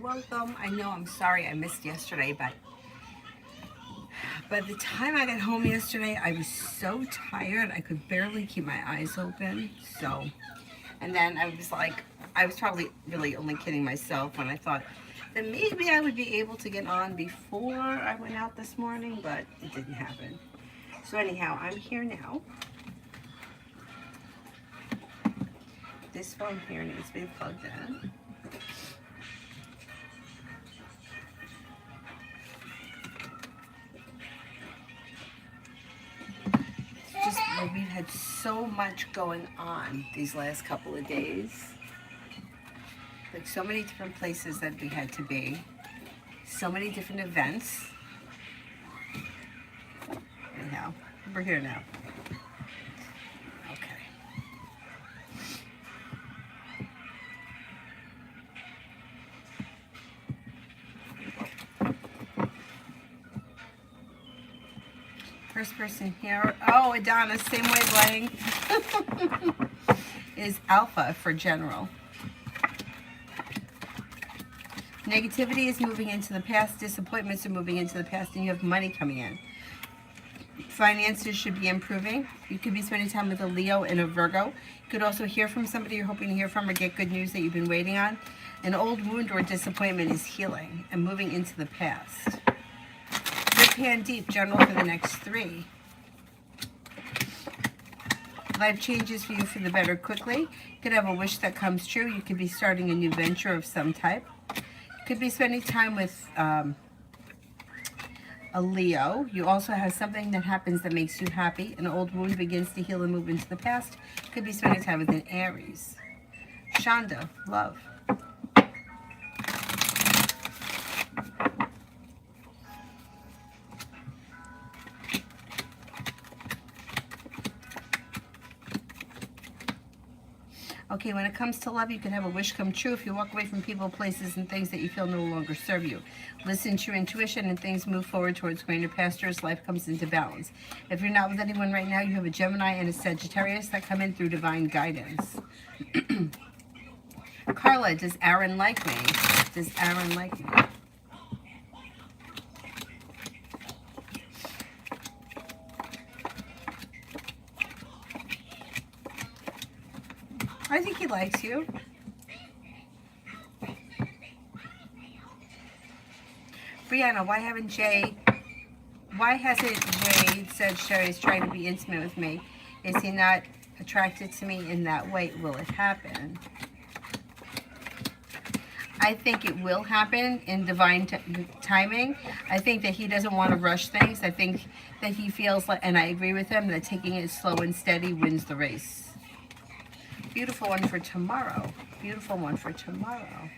welcome. I know I'm sorry I missed yesterday, but by the time I got home yesterday, I was so tired I could barely keep my eyes open. So, and then I was like, I was probably really only kidding myself when I thought that maybe I would be able to get on before I went out this morning, but it didn't happen. So anyhow, I'm here now. This phone here needs to be plugged in. Just like we've had so much going on these last couple of days. Like so many different places that we had to be. So many different events. Anyhow, we're here now. Okay. First person here. Oh, Adonis, same wavelength. Is Alpha for general. Negativity is moving into the past. Disappointments are moving into the past, and you have money coming in. Finances should be improving. You could be spending time with a Leo and a Virgo. You could also hear from somebody you're hoping to hear from or get good news that you've been waiting on. An old wound or disappointment is healing and moving into the past. Good hand deep, general for the next 3. Life changes for you for the better quickly. You could have a wish that comes true. You could be starting a new venture of some type. You could be spending time with a Leo. You also have something that happens that makes you happy. An old wound begins to heal and move into the past. You could be spending time with an Aries. Shonda, love. Okay, when it comes to love, you can have a wish come true if you walk away from people, places, and things that you feel no longer serve you. Listen to your intuition and things move forward towards greener pastures. Life comes into balance. If you're not with anyone right now, you have a Gemini and a Sagittarius that come in through divine guidance. Carla, does Aaron like me? Does Aaron like me? I think he likes you. Brianna, why hasn't Jay said Sherry's trying to be intimate with me? Is he not attracted to me in that way? Will it happen? I think it will happen in divine timing. I think that he doesn't want to rush things. I think that he feels like, and I agree with him, that taking it slow and steady wins the race. Beautiful one for tomorrow. Beautiful one for tomorrow.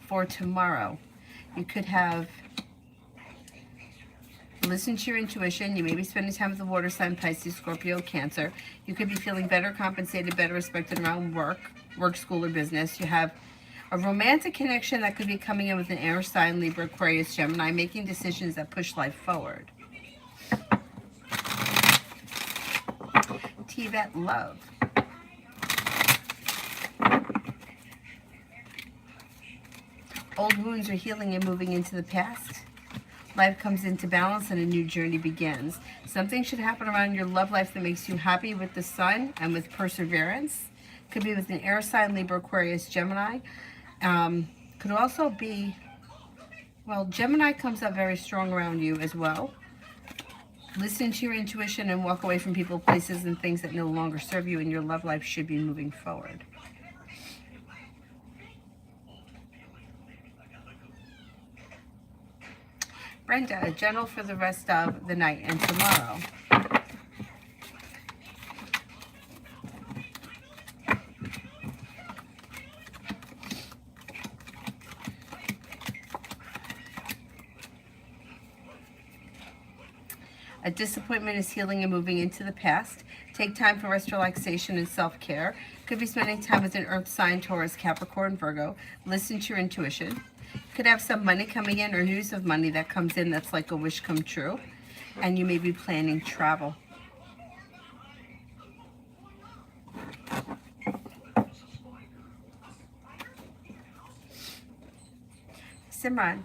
For tomorrow, you could have listen to your intuition. You may be spending time with the water sign, Pisces, Scorpio, Cancer. You could be feeling better compensated, better respected around work, school, or business. You have a romantic connection that could be coming in with an air sign, Libra, Aquarius, Gemini, making decisions that push life forward. Tibet, love. Old wounds are healing and moving into the past. Life comes into balance and a new journey begins. Something should happen around your love life that makes you happy with the sun and with perseverance. Could be with an air sign, Libra, Aquarius, Gemini. Could also be, well, Gemini comes up very strong around you as well. Listen to your intuition and walk away from people, places, and things that no longer serve you, and your love life should be moving forward. Brenda, a general for the rest of the night and tomorrow. A disappointment is healing and moving into the past. Take time for rest, relaxation, and self-care. Could be spending time with an earth sign, Taurus, Capricorn, Virgo. Listen to your intuition. Could have some money coming in or news of money that comes in that's like a wish come true. And you may be planning travel. Simran,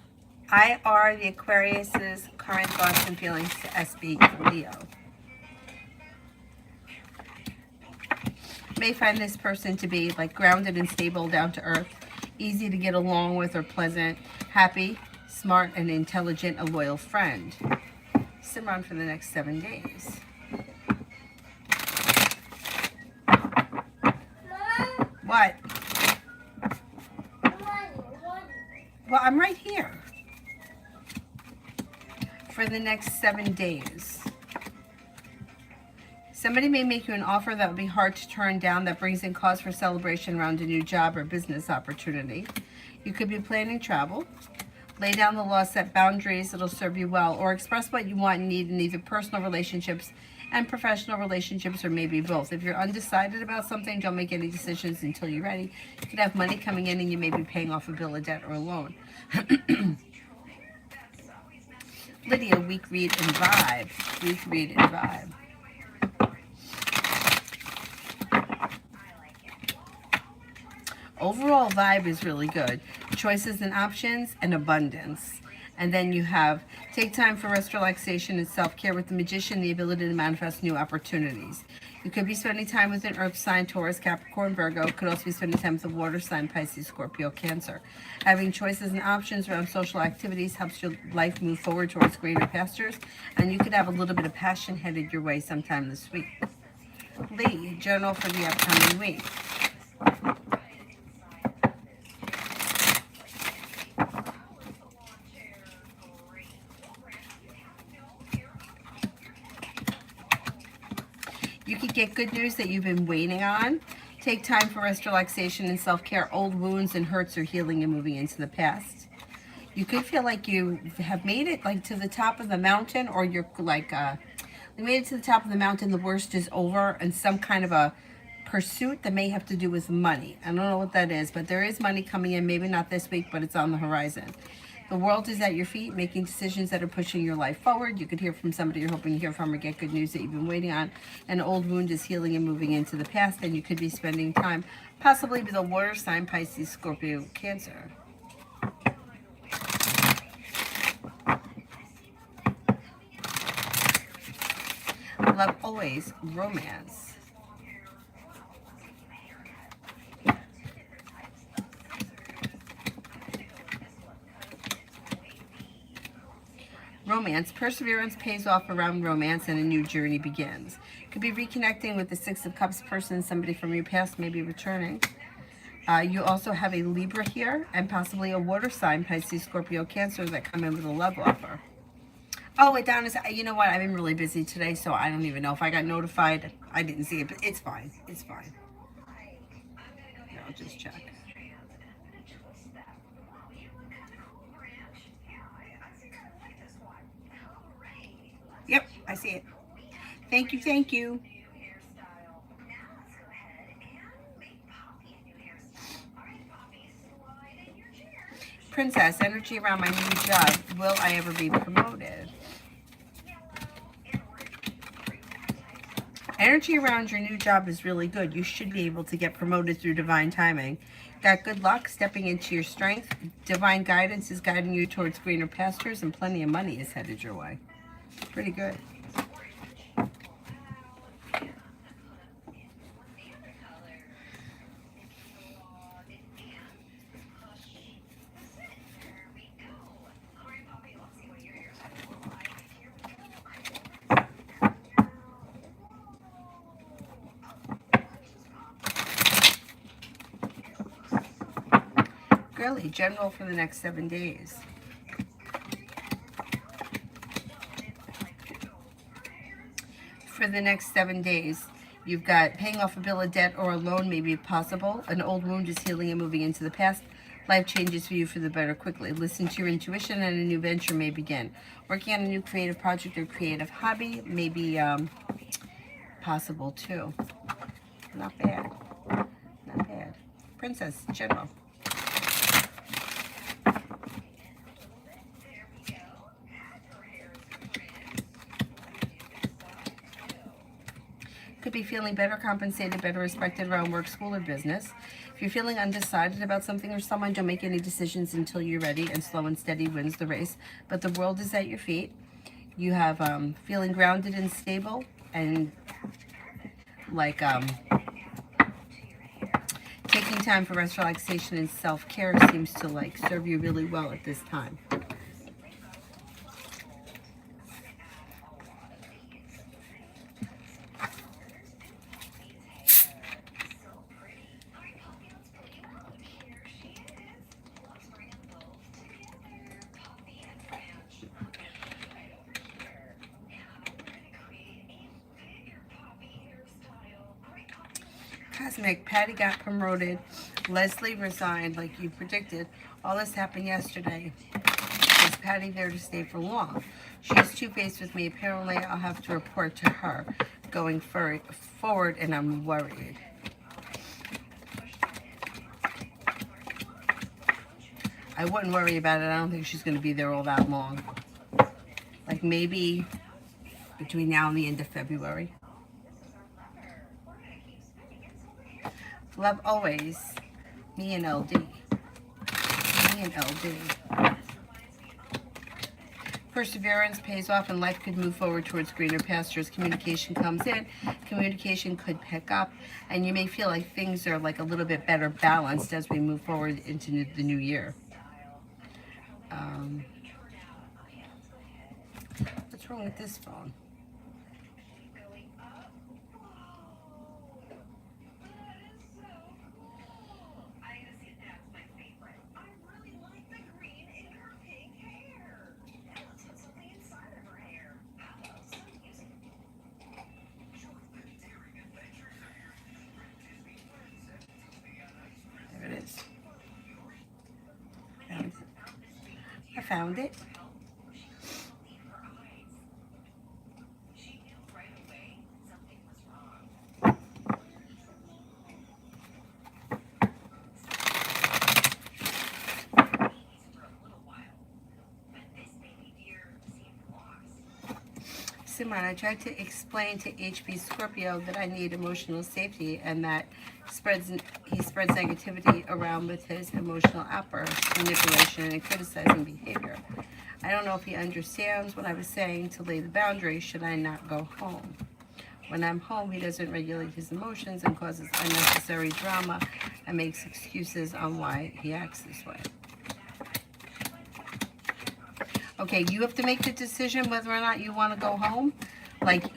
I are the Aquarius's current thoughts and feelings to SB Leo. May find this person to be like grounded and stable, down to earth, easy to get along with or pleasant, happy, smart and intelligent, a loyal friend. Simran for the next 7 days. What? Well, I'm right here. For the next 7 days. Somebody may make you an offer that will be hard to turn down that brings in cause for celebration around a new job or business opportunity. You could be planning travel. Lay down the law, set boundaries that'll serve you well, or express what you want and need in either personal relationships and professional relationships, or maybe both. If you're undecided about something, don't make any decisions until you're ready. You could have money coming in and you may be paying off a bill of debt or a loan. Lydia, week read and vibe. Week read and vibe. Overall vibe is really good. Choices and options and abundance. And then you have take time for rest, relaxation, and self-care with the Magician, the ability to manifest new opportunities. You could be spending time with an earth sign, Taurus, Capricorn, Virgo. Could also be spending time with a water sign, Pisces, Scorpio, Cancer. Having choices and options around social activities helps your life move forward towards greener pastures. And you could have a little bit of passion headed your way sometime this week. Lee, journal for the upcoming week. You could get good news that you've been waiting on. Take time for rest, relaxation, and self-care. Old wounds and hurts are healing and moving into the past. You could feel like you have made it like to the top of the mountain, or you're like, you made it to the top of the mountain, the worst is over, and some kind of a pursuit that may have to do with money. I don't know what that is, but there is money coming in, maybe not this week, but it's on the horizon. The world is at your feet, making decisions that are pushing your life forward. You could hear from somebody you're hoping to hear from or get good news that you've been waiting on. An old wound is healing and moving into the past, and you could be spending time possibly with a water sign, Pisces, Scorpio, Cancer. Love always, romance. Romance. Perseverance pays off around romance and a new journey begins. Could be reconnecting with the Six of Cups person, somebody from your past may be returning. You also have a Libra here and possibly a water sign, Pisces, Scorpio, Cancer, that come in with a love offer. Oh, wait, down is, you know what? I've been really busy today, so I don't even know if I got notified. I didn't see it, but it's fine. It's fine. Here, I'll just check. Yep, I see it. Thank you, thank you. Princess, energy around my new job. Will I ever be promoted? Energy around your new job is really good. You should be able to get promoted through divine timing. Got good luck stepping into your strength. Divine guidance is guiding you towards greener pastures, and plenty of money is headed your way. Pretty good. Girly, general for the next 7 days. For the next 7 days, you've got paying off a bill of debt or a loan may be possible. An old wound is healing and moving into the past. Life changes for you for the better quickly. Listen to your intuition and a new venture may begin. Working on a new creative project or creative hobby may be possible too. Not bad. Not bad. Princess, general. could be feeling better compensated, better respected around work, school, or business. If you're feeling undecided about something or someone, don't make any decisions until you're ready, and slow and steady wins the race. But the world is at your feet. You have feeling grounded and stable, and like taking time for rest, relaxation, and self-care seems to like serve you really well at this time. Cosmic, Patty got promoted. Leslie resigned like you predicted. All this happened yesterday. Is Patty there to stay for long? She's two-faced with me. Apparently, I'll have to report to her going forward, and I'm worried. I wouldn't worry about it. I don't think she's going to be there all that long. Like maybe between now and the end of February. Love always. Me and LD. Me and LD. Perseverance pays off and life could move forward towards greener pastures. Communication comes in. Communication could pick up. And you may feel like things are like a little bit better balanced as we move forward into the new year. What's wrong with this phone? I found it. Simon, I tried to explain to HB Scorpio that I need emotional safety and that he spreads negativity around with his emotional outbursts, manipulation, and criticizing behavior. I don't know if he understands what I was saying to lay the boundary. Should I not go home? When I'm home, he doesn't regulate his emotions and causes unnecessary drama and makes excuses on why he acts this way. Okay, you have to make the decision whether or not you want to go home. Like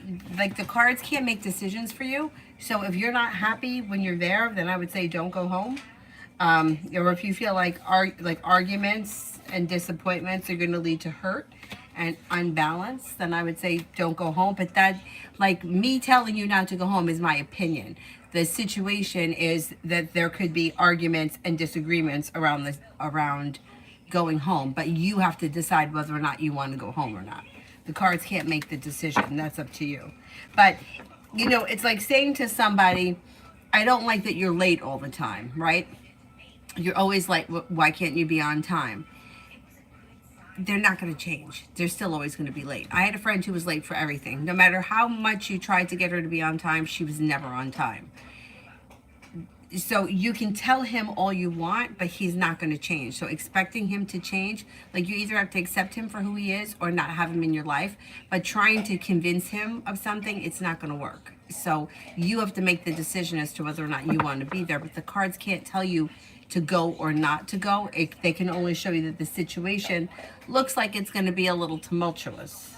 the cards can't make decisions for you. So if you're not happy when you're there, then I would say don't go home. Or if you feel like arguments and disappointments are going to lead to hurt and unbalance, then I would say don't go home. But that, like me telling you not to go home is my opinion. The situation is that there could be arguments and disagreements around going home, but you have to decide whether or not you want to go home or not. The cards can't make the decision. That's up to you. But, you know, it's like saying to somebody, I don't like that you're late all the time, right? You're always like, why can't you be on time? They're not going to change. They're still always going to be late. I had a friend who was late for everything. No matter how much you tried to get her to be on time, she was never on time. So you can tell him all you want, but he's not going to change. So expecting him to change, like you either have to accept him for who he is or not have him in your life. But trying to convince him of something, it's not going to work. So you have to make the decision as to whether or not you want to be there. But the cards can't tell you to go or not to go. They can only show you that the situation looks like it's going to be a little tumultuous.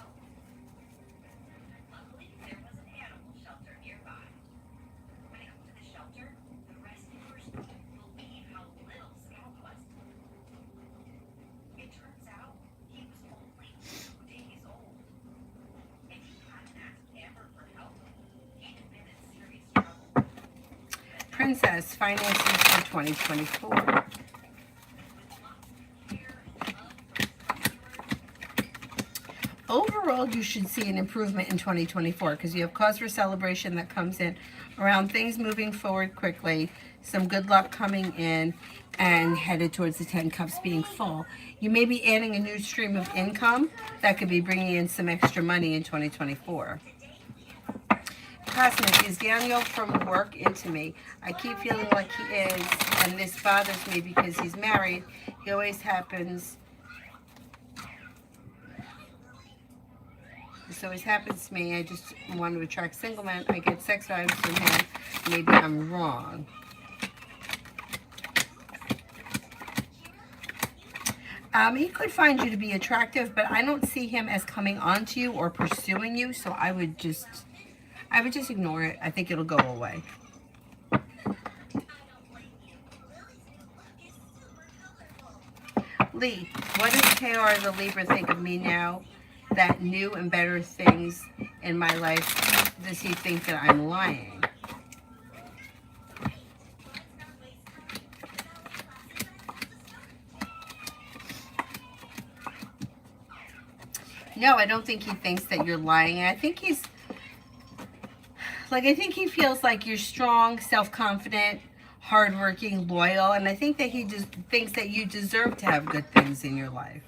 Princess, finances for 2024. Overall, you should see an improvement in 2024 because you have cause for celebration that comes in around things moving forward quickly, some good luck coming in, and headed towards the 10 cups being full. You may be adding a new stream of income that could be bringing in some extra money in 2024. Cosmic, is Daniel from work into me? I keep feeling like he is, and this bothers me because he's married. He always happens. This always happens to me. I just want to attract single men. I get sex vibes from him. Maybe I'm wrong. He could find you to be attractive, but I don't see him as coming on to you or pursuing you, so I would just ignore it. I think it'll go away. Lee, what does KR the Libra think of me now that new and better things in my life? Does he think that I'm lying? No, I don't think he thinks that you're lying. I think he's like, I think he feels like you're strong, self-confident, hardworking, loyal, and I think that he just thinks that you deserve to have good things in your life.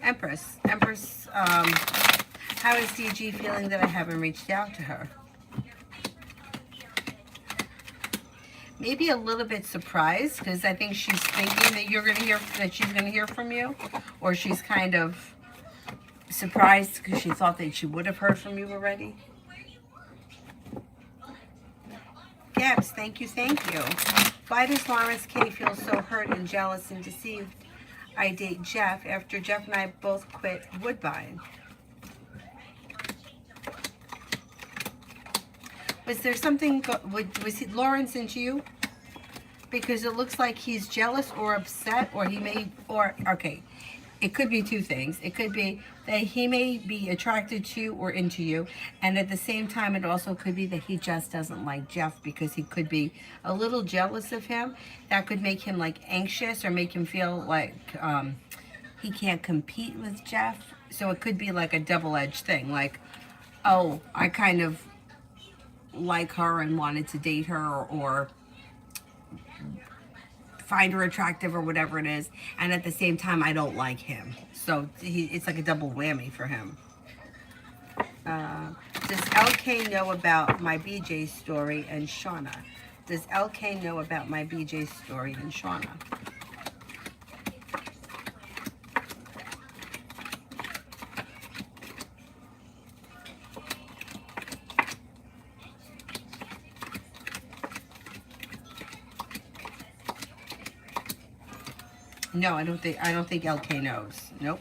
Empress, how is DG feeling that I haven't reached out to her? Maybe a little bit surprised, because I think she's thinking that she's gonna hear from you, or she's kind of surprised because she thought that she would have heard from you already. Gabs, thank you. Why does Lawrence K feel so hurt and jealous and deceived? I date Jeff after Jeff and I both quit Woodbine. Was there something, was Lawrence into you? Because it looks like he's jealous or upset, or okay, it could be two things. It could be that he may be attracted to or into you, and at the same time, it also could be that he just doesn't like Jeff because he could be a little jealous of him. That could make him like anxious or make him feel like he can't compete with Jeff. So it could be like a double-edged thing. Like, oh, I kind of like her and wanted to date her, or find her attractive, or whatever it is, and at the same time I don't like him, so it's like a double whammy for him. Does LK know about my BJ story and Shauna? Does LK know about my BJ story and Shauna? No, I don't think LK knows. Nope.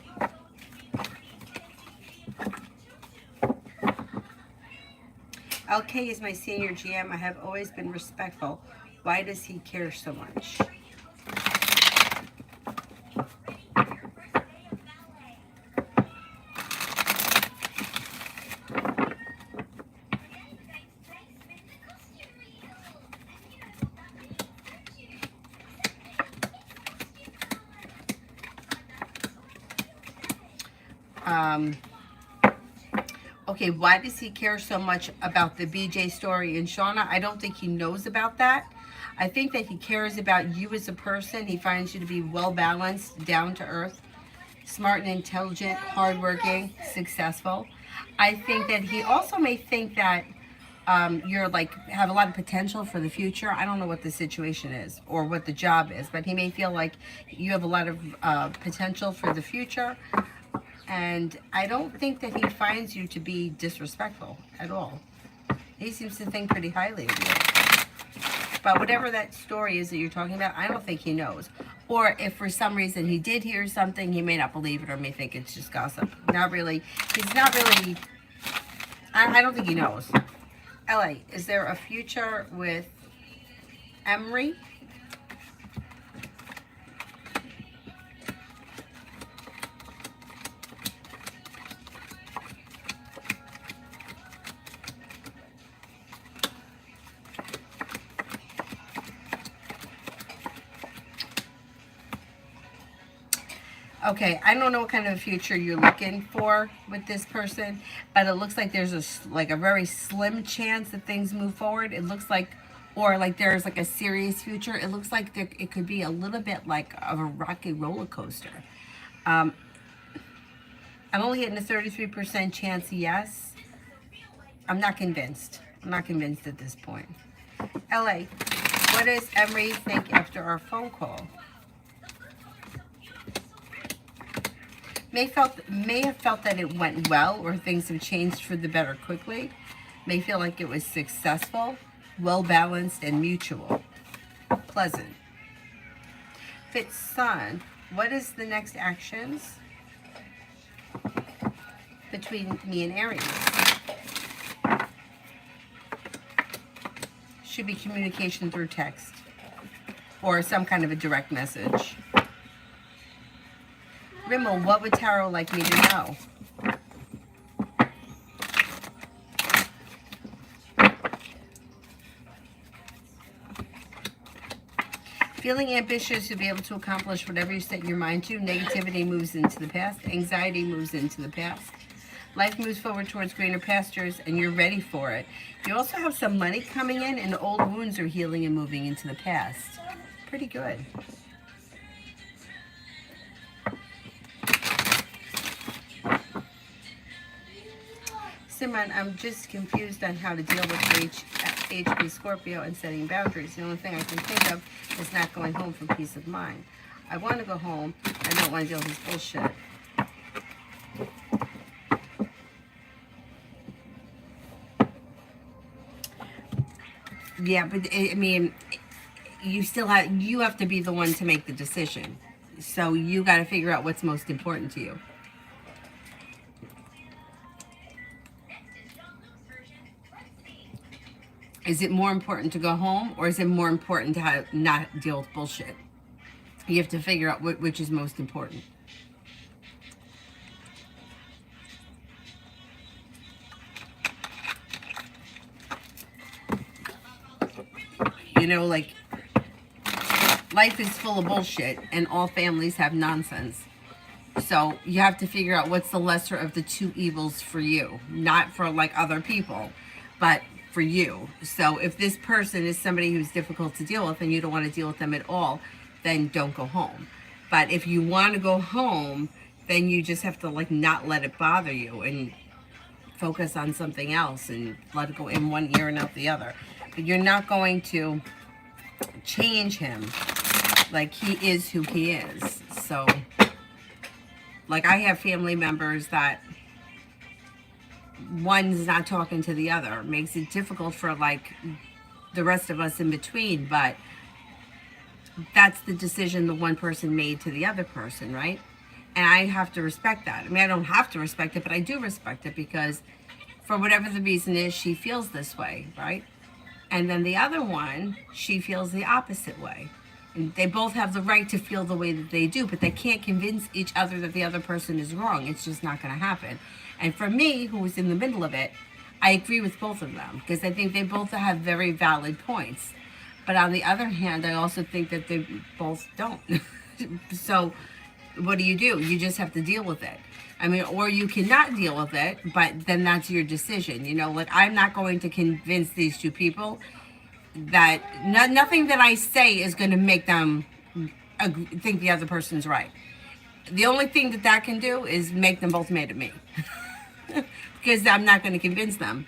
LK is my senior GM. I have always been respectful. Why does he care so much? Okay, why does he care so much about the BJ story and Shauna? I don't think he knows about that. I think that he cares about you as a person. He finds you to be well-balanced, down-to-earth, smart and intelligent, hardworking, successful. I think that he also may think that you're like, have a lot of potential for the future. I don't know what the situation is or what the job is, but he may feel like you have a lot of potential for the future. And I don't think that he finds you to be disrespectful at all. He seems to think pretty highly of you. But whatever that story is that you're talking about, I don't think he knows. Or if for some reason he did hear something, he may not believe it or may think it's just gossip. Not really. He's not really, I don't think he knows. LA, is there a future with Emery? Okay, I don't know what kind of a future you're looking for with this person, but it looks like there's a very slim chance that things move forward. It looks like, or like there's like a serious future. It looks like it could be a little bit like of a rocky roller coaster. I'm only getting a 33% chance yes. I'm not convinced. I'm not convinced at this point. LA, what does Emery think after our phone call? May have felt that it went well, or things have changed for the better quickly. May feel like it was successful, well balanced, and mutual. Pleasant. Fitz Sun, what is the next actions between me and Aries? Should be communication through text or some kind of a direct message. Rimmel, what would Tarot like me to know? Feeling ambitious to be able to accomplish whatever you set your mind to. Negativity moves into the past. Anxiety moves into the past. Life moves forward towards greener pastures, and you're ready for it. You also have some money coming in, and old wounds are healing and moving into the past. Pretty good. Simran, I'm just confused on how to deal with HP Scorpio and setting boundaries. The only thing I can think of is not going home for peace of mind. I want to go home. I don't want to deal with this bullshit. Yeah, but I mean, you have to be the one to make the decision. So you got to figure out what's most important to you. Is it more important to go home, or is it more important to not deal with bullshit? You have to figure out which is most important. You know, like, life is full of bullshit, and all families have nonsense. So you have to figure out what's the lesser of the two evils for you. Not for, like, other people, but for you. So if this person is somebody who's difficult to deal with and you don't want to deal with them at all, then don't go home. But if you want to go home, then you just have to, like, not let it bother you and focus on something else and let it go in one ear and out the other. But you're not going to change him. Like, he is who he is. So, like, I have family members that one's not talking to the other. It makes it difficult for, like, the rest of us in between, but that's the decision the one person made to the other person, right? And I have to respect that. I mean, I don't have to respect it, but I do respect it because for whatever the reason is, she feels this way, right? And then the other one, she feels the opposite way. And they both have the right to feel the way that they do, but they can't convince each other that the other person is wrong. It's just not going to happen. And for me, who was in the middle of it, I agree with both of them because I think they both have very valid points. But on the other hand, I also think that they both don't. So what do? You just have to deal with it. I mean, or you cannot deal with it, but then that's your decision. You know, like, I'm not going to convince these two people that nothing that I say is going to make them think the other person's right. The only thing that can do is make them both mad at me. Because I'm not going to convince them.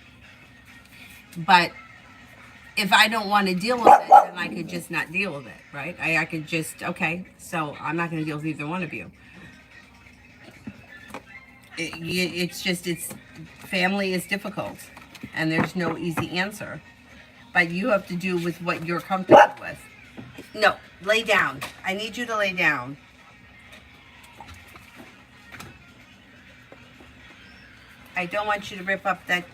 But if I don't want to deal with it, then I could just not deal with it, right? I could just, okay, so I'm not going to deal with either one of you. It's family is difficult, and there's no easy answer. But you have to do with what you're comfortable with. No, lay down. I need you to lay down. I don't want you to rip up that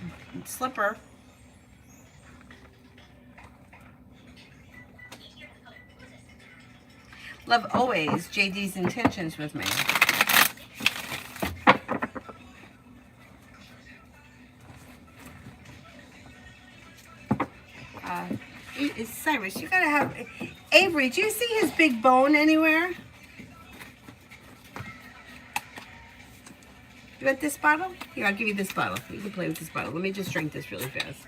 slipper. Love always JD's intentions with me. Cyrus, you gotta have... Avery, do you see his big bone anywhere? You want this bottle? Here, I'll give you this bottle. You can play with this bottle. Let me just drink this really fast.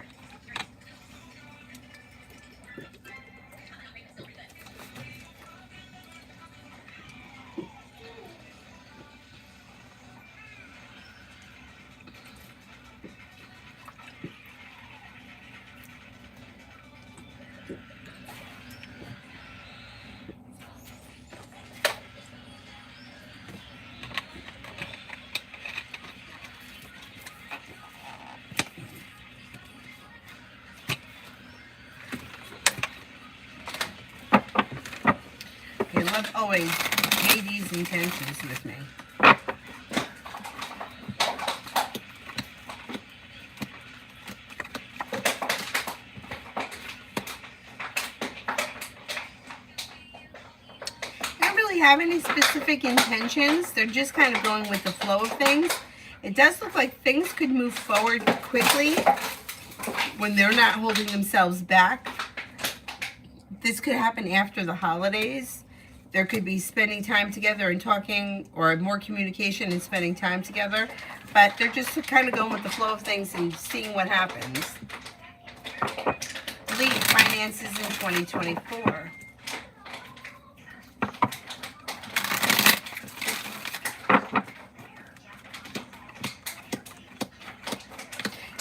boys made these intentions with me. They don't really have any specific intentions. They're just kind of going with the flow of things. It does look like things could move forward quickly when they're not holding themselves back. This could happen after the holidays. There could be spending time together and talking, or more communication and spending time together. But they're just kind of going with the flow of things and seeing what happens. Lead finances in 2024.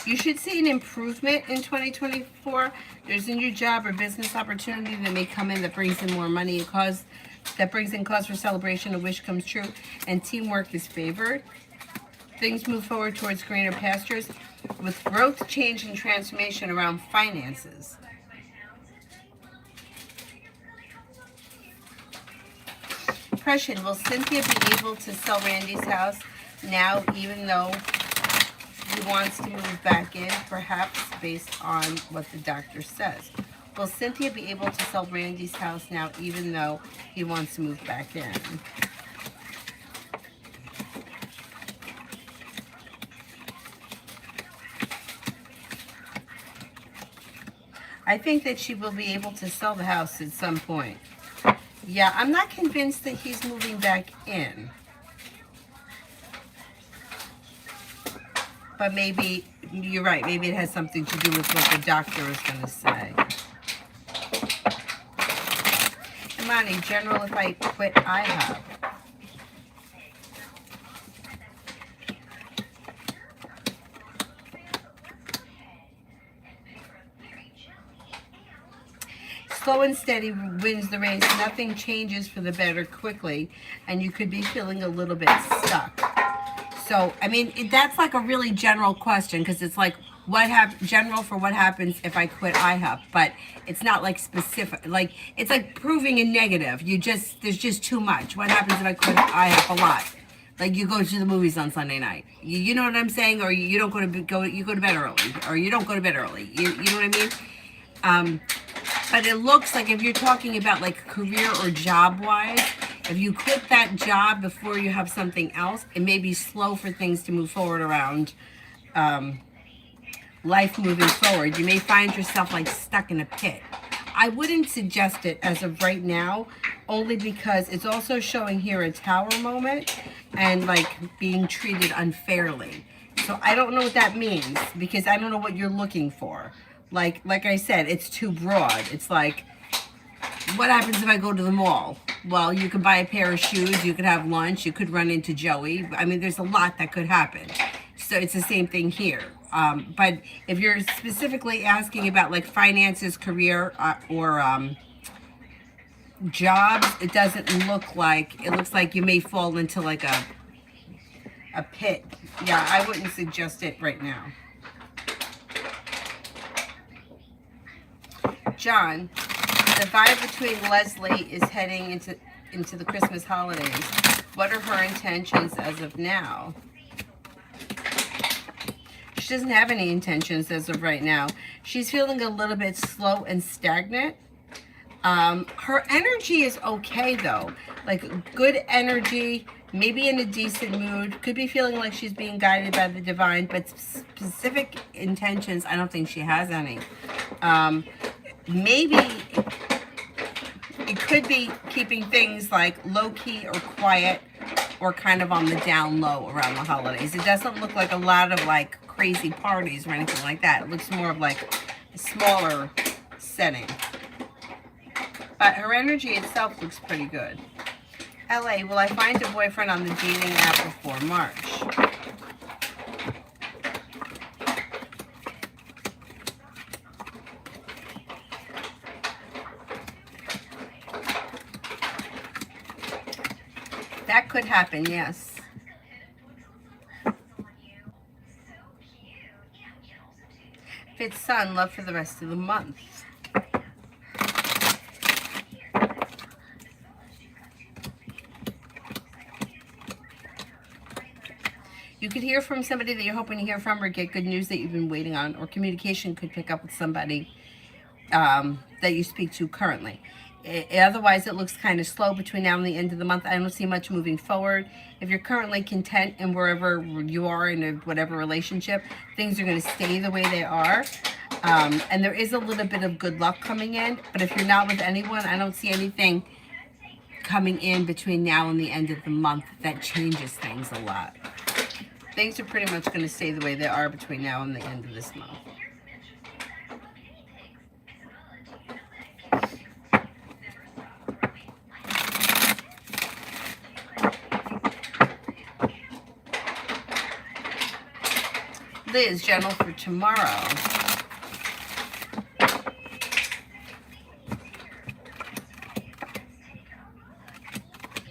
You should see an improvement in 2024. There's a new job or business opportunity that may come in that brings in more money, that brings in cause for celebration, a wish comes true, and teamwork is favored. Things move forward towards greener pastures with growth, change, and transformation around finances. Depression. Will Cynthia be able to sell Randy's house now, even though he wants to move back in, perhaps based on what the doctor says? Will Cynthia be able to sell Randy's house now, even though he wants to move back in? I think that she will be able to sell the house at some point. Yeah, I'm not convinced that he's moving back in. But maybe, you're right, maybe it has something to do with what the doctor is going to say. Imani, general, if I quit IHOP. Slow and steady wins the race. Nothing changes for the better quickly, and you could be feeling a little bit stuck. So, I mean, that's like a really general question, because it's like, general for what happens if I quit IHOP, but it's not like specific. Like, it's like proving a negative. There's just too much. What happens if I quit IHOP? A lot. Like, you go to the movies on Sunday night. You know what I'm saying? Or you don't you go to bed early, or you don't go to bed early. You know what I mean? But it looks like if you're talking about like career or job-wise, if you quit that job before you have something else, it may be slow for things to move forward around life moving forward. You may find yourself like stuck in a pit. I wouldn't suggest it as of right now, only because it's also showing here a tower moment and like being treated unfairly. So I don't know what that means, because I don't know what you're looking for. Like I said, it's too broad. It's like, what happens if I go to the mall? Well, you could buy a pair of shoes, you could have lunch, you could run into Joey. I mean, there's a lot that could happen. So it's the same thing here. But if you're specifically asking about like finances, career, or jobs, it doesn't look like, it looks like you may fall into like a pit. Yeah, I wouldn't suggest it right now. John, the vibe between Leslie is heading into the Christmas holidays. What are her intentions as of now? She doesn't have any intentions as of right now. She's feeling a little bit slow and stagnant. Her energy is okay though. Like good energy, maybe in a decent mood. Could be feeling like she's being guided by the divine, but specific intentions, I don't think she has any. Maybe it could be keeping things like low-key or quiet or kind of on the down low around the holidays. It doesn't look like a lot of like crazy parties or anything like that. It looks more of like a smaller setting. But her energy itself looks pretty good. LA, will I find a boyfriend on the dating app before March? That could happen, yes. Fifth Sun, love for the rest of the month. You could hear from somebody that you're hoping to hear from, or get good news that you've been waiting on, or communication could pick up with somebody that you speak to currently. Otherwise, it looks kind of slow between now and the end of the month. I don't see much moving forward. If you're currently content in wherever you are in whatever relationship, things are going to stay the way they are. And there is a little bit of good luck coming in. But if you're not with anyone, I don't see anything coming in between now and the end of the month that changes things a lot. Things are pretty much going to stay the way they are between now and the end of this month. Liz, general for tomorrow.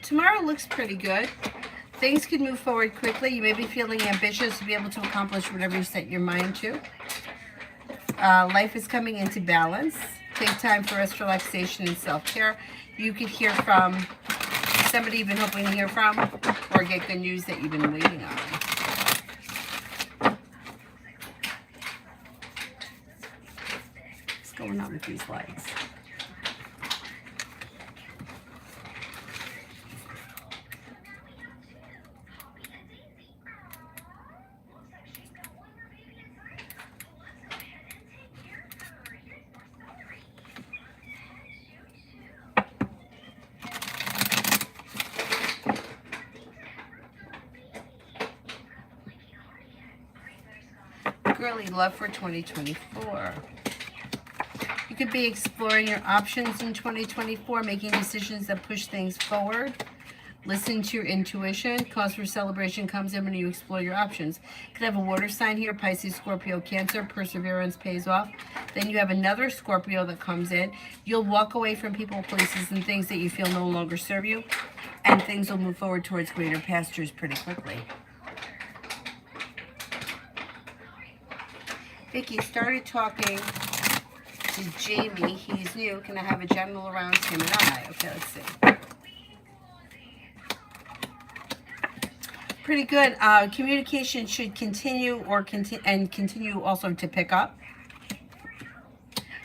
Tomorrow looks pretty good. Things can move forward quickly. You may be feeling ambitious to be able to accomplish whatever you set your mind to. Life is coming into balance. Take time for rest, relaxation, and self-care. You could hear from somebody you've been hoping to hear from, or get good news that you've been waiting on. What's going on with these lights? Girly love for 2024. You could be exploring your options in 2024, making decisions that push things forward. Listening to your intuition. Cause for celebration comes in when you explore your options. You could have a water sign here, Pisces, Scorpio, Cancer. Perseverance pays off. Then you have another Scorpio that comes in. You'll walk away from people, places, and things that you feel no longer serve you. And things will move forward towards greater pastures pretty quickly. Vicky started talking to Jamie. He's new. Can I have a general around him and I? Okay, let's see. Pretty good. Communication should continue continue also to pick up.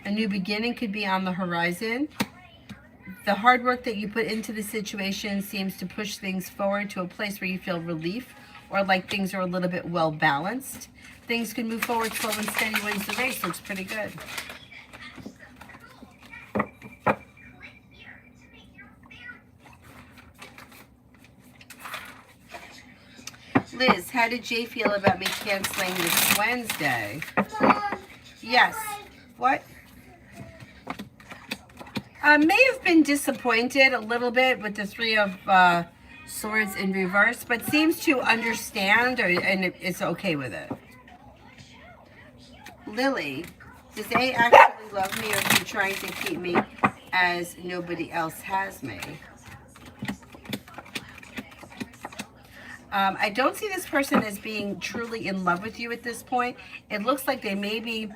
A new beginning could be on the horizon. The hard work that you put into the situation seems to push things forward to a place where you feel relief, or like things are a little bit well balanced. Things can move forward slow and steady wins the race. Looks pretty good. Liz, how did Jay feel about me canceling this Wednesday? Yes. What? May have been disappointed a little bit with the Three of Swords in reverse, but seems to understand and it's okay with it. Lily, does A actually love me, or is he trying to keep me as nobody else has me? I don't see this person as being truly in love with you at this point. It looks like they may be,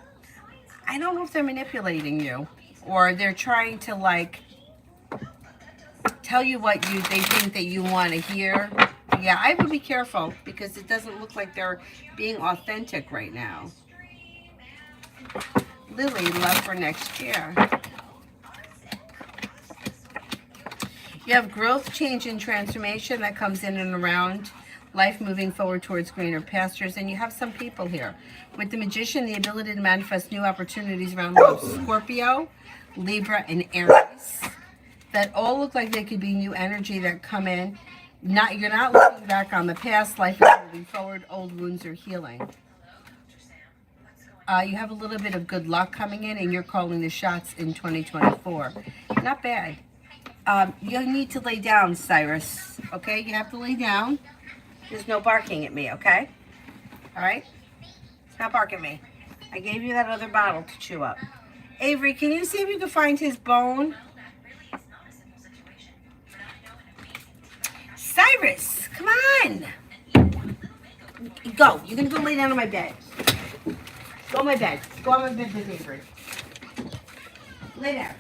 I don't know if they're manipulating you, or they're trying to like tell you what they think that you want to hear. Yeah, I would be careful because it doesn't look like they're being authentic right now. Lily, love for next year. You have growth, change, and transformation that comes in and around life, moving forward towards greener pastures. And you have some people here. With the Magician, the ability to manifest new opportunities around love. Scorpio, Libra, and Aries. That all look like they could be new energy that come in. You're not looking back on the past. Life is moving forward. Old wounds are healing. You have a little bit of good luck coming in, and you're calling the shots in 2024. Not bad. You need to lay down, Cyrus. Okay? You have to lay down. There's no barking at me, okay? All right? Stop barking at me. I gave you that other bottle to chew up. Avery, can you see if you can find his bone? Cyrus, come on. Go. You're going to go lay down on my bed. Go on my bed. Go on my bed with Avery. Lay down.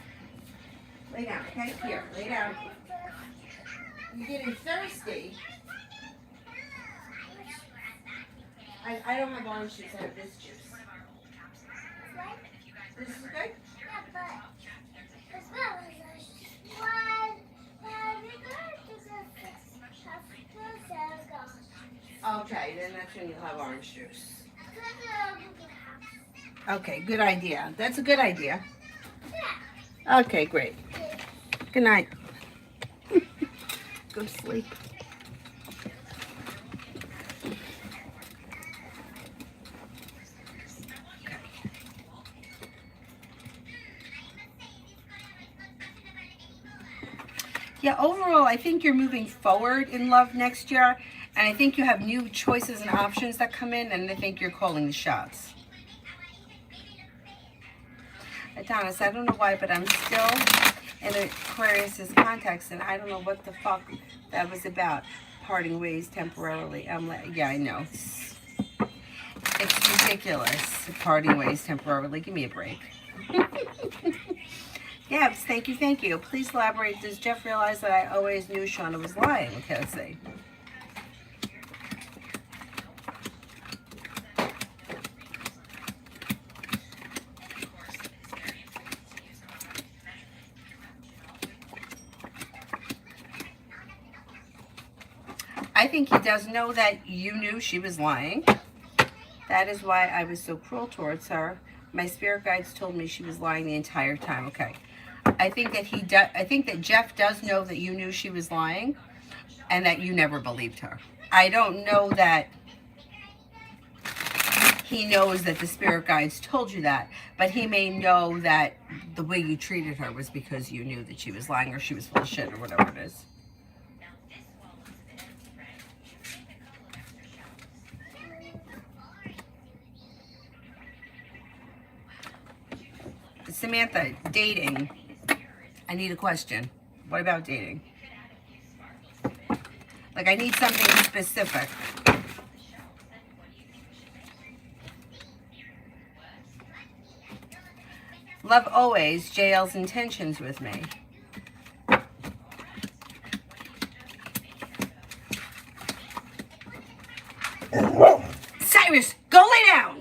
Lay down, okay? Here, lay down. You're getting thirsty. I don't have orange juice. I have this juice. This is good? Yeah, but as well as why we Okay, then that's when you'll have orange juice. Okay, good idea. That's a good idea. Okay, great. Good night. Go to sleep. Yeah, overall, I think you're moving forward in love next year. And I think you have new choices and options that come in. And I think you're calling the shots. Adonis, I don't know why, but I'm still in Aquarius's context. And I don't know what the fuck that was about. Parting ways temporarily. I'm like, yeah, I know. It's ridiculous. Parting ways temporarily. Give me a break. Gabs, thank you, thank you. Please elaborate. Does Jeff realize that I always knew Shauna was lying? Okay, let's see. I think he does know that you knew she was lying. That is why I was so cruel towards her. My spirit guides told me she was lying the entire time. Okay. I think that I think that Jeff does know that you knew she was lying and that you never believed her. I don't know that he knows that the spirit guides told you that, but he may know that the way you treated her was because you knew that she was lying or she was full of shit or whatever it is. Samantha, dating. I need a question. What about dating? Like, I need something specific. Love always JL's intentions with me. Cyrus, go lay down.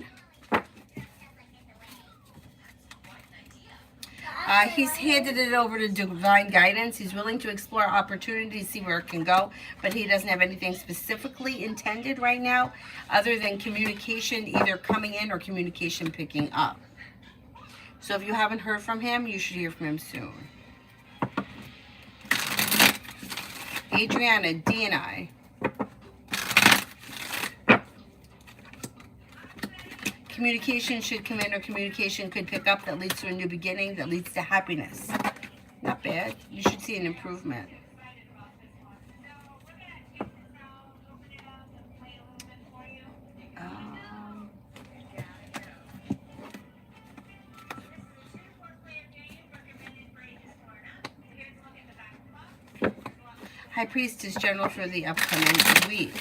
He's handed it over to divine guidance. He's willing to explore opportunities, see where it can go, but he doesn't have anything specifically intended right now other than communication either coming in or communication picking up. So if you haven't heard from him, you should hear from him soon. Adriana, D and I. Communication should come in or communication could pick up that leads to a new beginning, that leads to happiness. Not bad. You should see an improvement. High Priestess General for the upcoming week.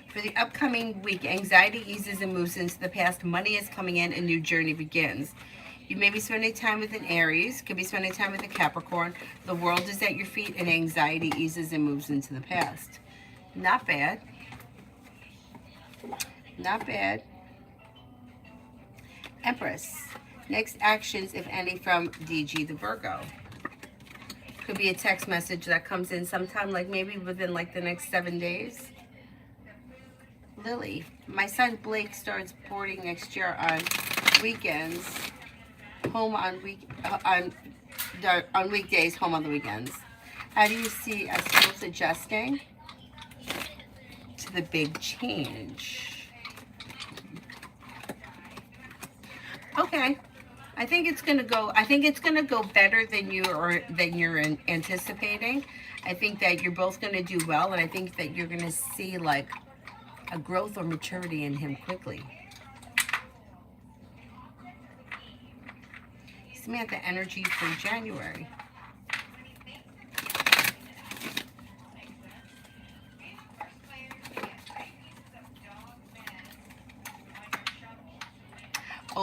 For the upcoming week, anxiety eases and moves into the past. Money is coming in. A new journey begins. You may be spending time with an Aries. Could be spending time with a Capricorn. The world is at your feet and anxiety eases and moves into the past. Not bad. Not bad. Empress. Next actions, if any, from DG the Virgo. Could be a text message that comes in sometime, like maybe within like the next 7 days. Lily, my son Blake starts boarding next year on weekends, home on weekdays, home on the weekends. How do you see us both adjusting to the big change? Okay, I think it's gonna go. I think it's gonna go better than you're anticipating. I think that you're both gonna do well, and I think that you're gonna see like a growth or maturity in him quickly. Samantha, energy for January.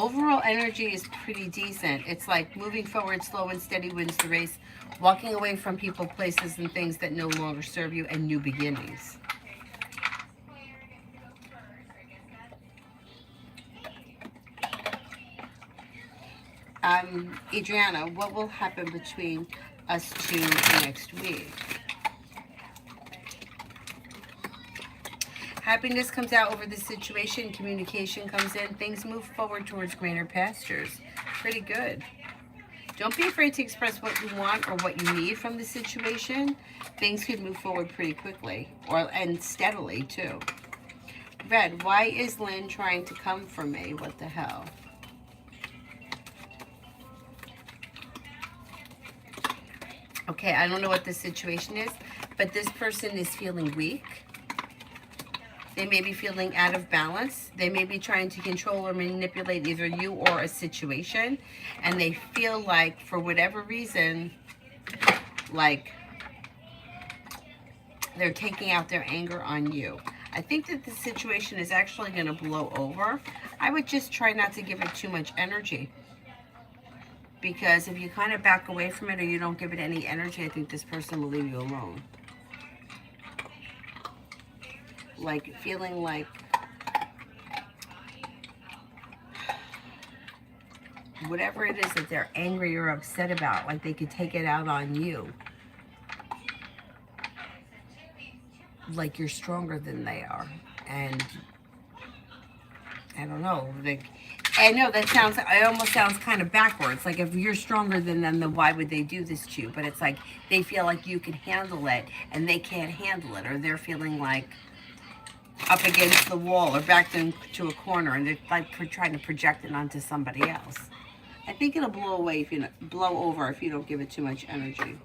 overall energy is pretty decent. It's like moving forward slow and steady wins the race, walking away from people, places, and things that no longer serve you, and new beginnings. Adriana, what will happen between us two next week? Happiness comes out over the situation. Communication comes in. Things move forward towards greener pastures. Pretty good. Don't be afraid to express what you want or what you need from the situation. Things could move forward pretty quickly, and steadily too. Red, why is Lynn trying to come for me? What the hell? Okay, I don't know what the situation is, but this person is feeling weak. They may be feeling out of balance. They may be trying to control or manipulate either you or a situation. And they feel like, for whatever reason, like they're taking out their anger on you. I think that the situation is actually going to blow over. I would just try not to give it too much energy. Because if you kind of back away from it or you don't give it any energy, I think this person will leave you alone. Like feeling like whatever it is that they're angry or upset about, like they could take it out on you. Like you're stronger than they are. And I don't know, like, I know that sounds, it almost sounds kind of backwards. Like if you're stronger than them, then why would they do this to you? But it's like they feel like you can handle it and they can't handle it, or they're feeling like up against the wall or backed into a corner, and they're like trying to project it onto somebody else. I think it'll blow away if you blow over if you don't give it too much energy.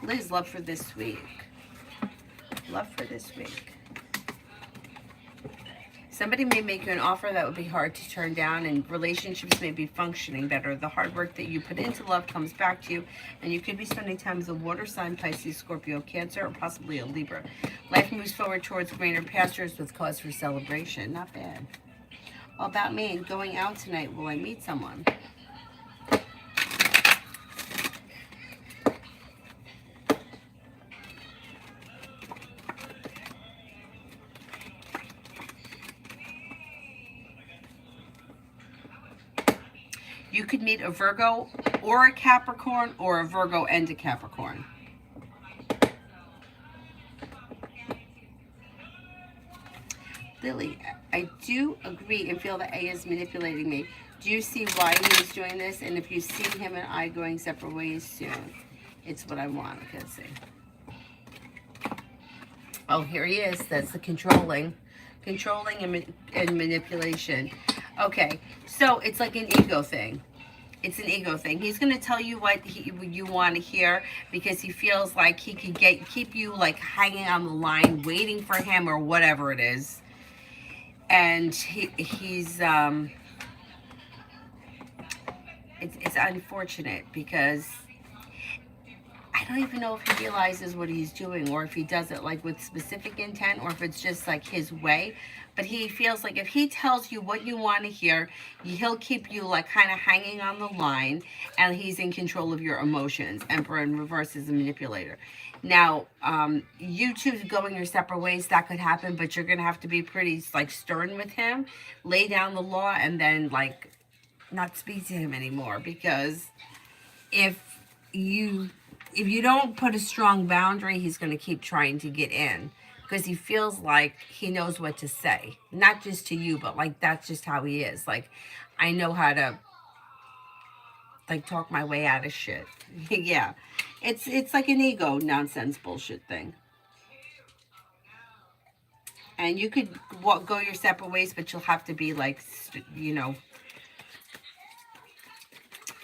Liz, love for this week. Love for this week. Somebody may make you an offer that would be hard to turn down, and relationships may be functioning better. The hard work that you put into love comes back to you, and you could be spending time as a water sign, Pisces, Scorpio, Cancer, or possibly a Libra. Life moves forward towards greener pastures with cause for celebration. Not bad. All about me. Going out tonight. Will I meet someone? You could meet a Virgo or a Capricorn, or a Virgo and a Capricorn. Lily, I do agree and feel that A is manipulating me. Do you see why he is doing this? And if you see him and I going separate ways soon, it's what I want. Okay, let's see. Oh, here he is. That's the controlling and manipulation. Okay, so it's like an ego thing. It's an ego thing. He's going to tell you what you want to hear because he feels like he could keep you like hanging on the line, waiting for him or whatever it is. And he's it's unfortunate because I don't even know if he realizes what he's doing, or if he does it like with specific intent, or if it's just like his way. But he feels like if he tells you what you want to hear, he'll keep you like kind of hanging on the line, and he's in control of your emotions. Emperor in reverse is a manipulator. Now, you two going your separate ways, that could happen, but you're going to have to be pretty like stern with him, lay down the law, and then like not speak to him anymore. Because if you don't put a strong boundary, he's going to keep trying to get in. Because he feels like he knows what to say. Not just to you, but like that's just how he is. Like, I know how to like talk my way out of shit. Yeah. It's like an ego nonsense bullshit thing. And you could go your separate ways, but you'll have to be like, you know,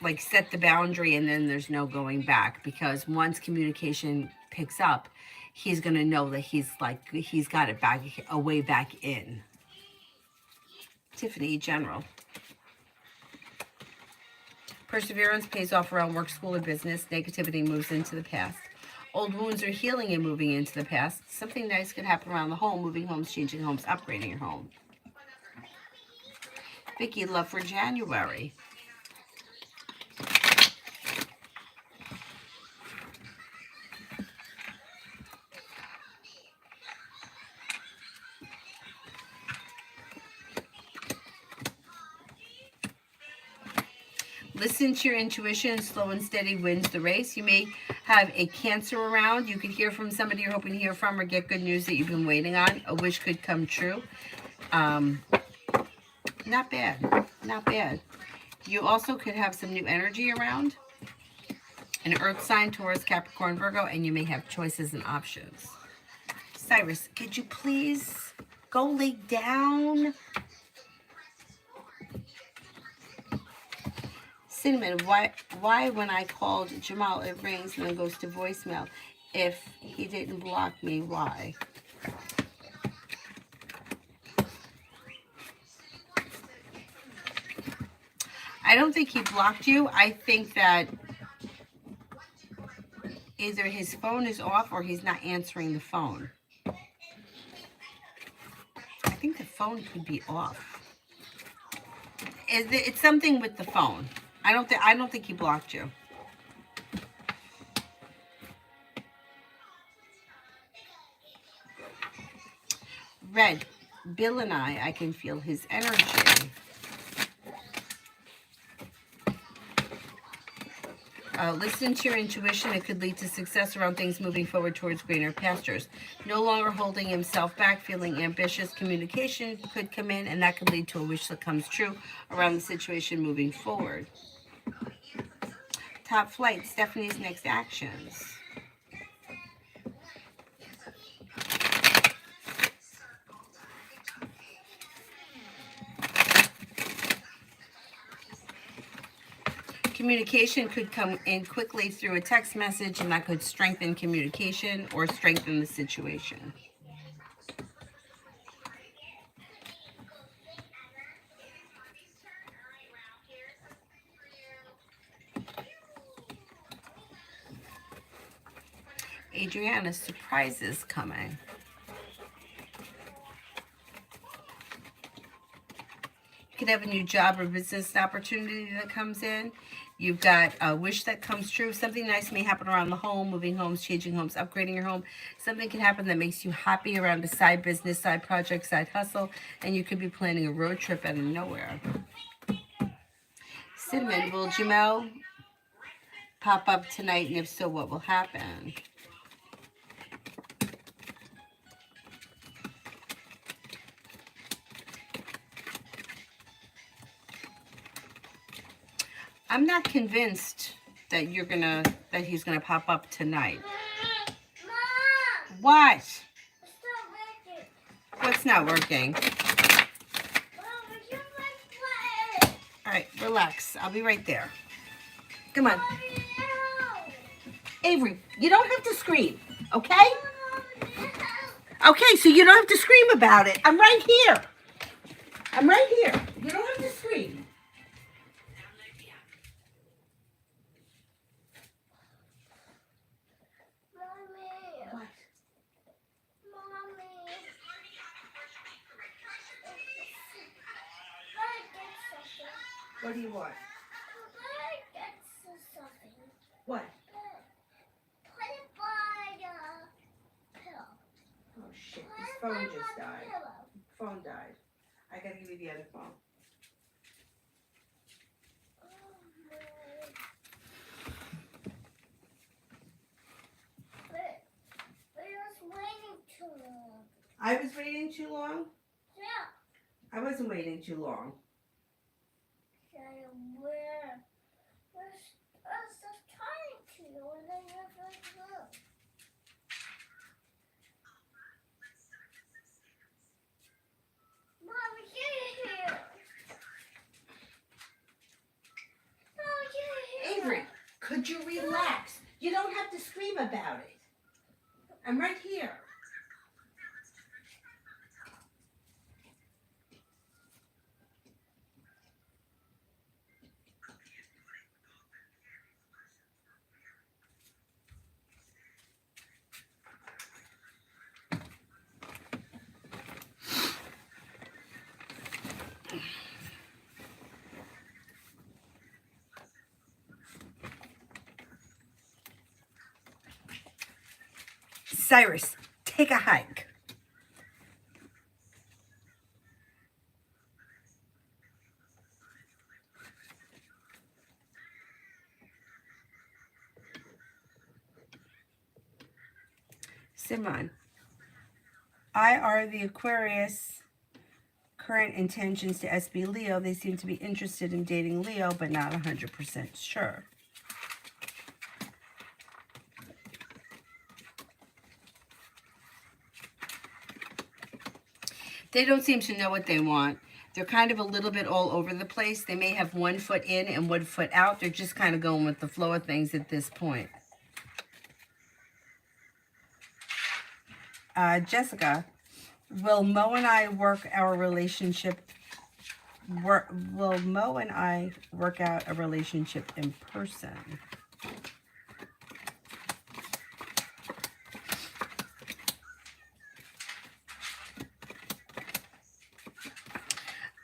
like set the boundary, and then there's no going back. Because once communication picks up, he's going to know that he's got it back, a way back in. Tiffany, general. Perseverance pays off around work, school, or business. Negativity moves into the past. Old wounds are healing and moving into the past. Something nice could happen around the home, moving homes, changing homes, upgrading your home. Vicky, love for January. Listen to your intuition. Slow and steady wins the race. You may have a Cancer around. You could hear from somebody you're hoping to hear from or get good news that you've been waiting on. A wish could come true. Not bad. Not bad. You also could have some new energy around. An earth sign, Taurus, Capricorn, Virgo, and you may have choices and options. Cyrus, could you please go lay down? Cinnamon, why when I called Jamal it rings and then goes to voicemail? If he didn't block me, why? I don't think he blocked you. I think that either his phone is off or he's not answering the phone. I think the phone could be off. It's something with the phone. I don't think he blocked you. Red, Bill and I can feel his energy. Listen to your intuition. It could lead to success around things moving forward towards greener pastures. No longer holding himself back, feeling ambitious. Communication could come in, and that could lead to a wish that comes true around the situation moving forward. Top flight, Stephanie's next actions. Communication could come in quickly through a text message, and that could strengthen communication or strengthen the situation. Adriana, surprises coming. You could have a new job or business opportunity that comes in. You've got a wish that comes true. Something nice may happen around the home, moving homes, changing homes, upgrading your home. Something can happen that makes you happy around a side business, side project, side hustle, and you could be planning a road trip out of nowhere. Cinnamon, will Jamel pop up tonight, and if so, what will happen? I'm not convinced that he's gonna pop up tonight. Mom! What? It's not working. What's not working? Mom, would you like play? All right, relax. I'll be right there. Come on. Mommy, no. Avery, you don't have to scream, okay? Mom, no. Okay, so you don't have to scream about it. I'm right here. I'm right here. You don't have to scream. Mommy. What? Mommy. What do you want? What? Put it by the pillow. Oh shit, this phone just died. Phone died. I gotta give you the other phone. I was waiting too long? Yeah. I wasn't waiting too long. Where's the time to and then you're going to go? Mom, get here. Mom, get here. Avery, could you relax? You don't have to scream about it. I'm right here. Cyrus, take a hike. Simon, I are the Aquarius. Current intentions to SB Leo. They seem to be interested in dating Leo, but not 100% sure. They don't seem to know what they want. They're kind of a little bit all over the place. They may have 1 foot in and 1 foot out. They're just kind of going with the flow of things at this point. Jessica, will Mo and I work our relationship? Will Mo and I work out a relationship in person?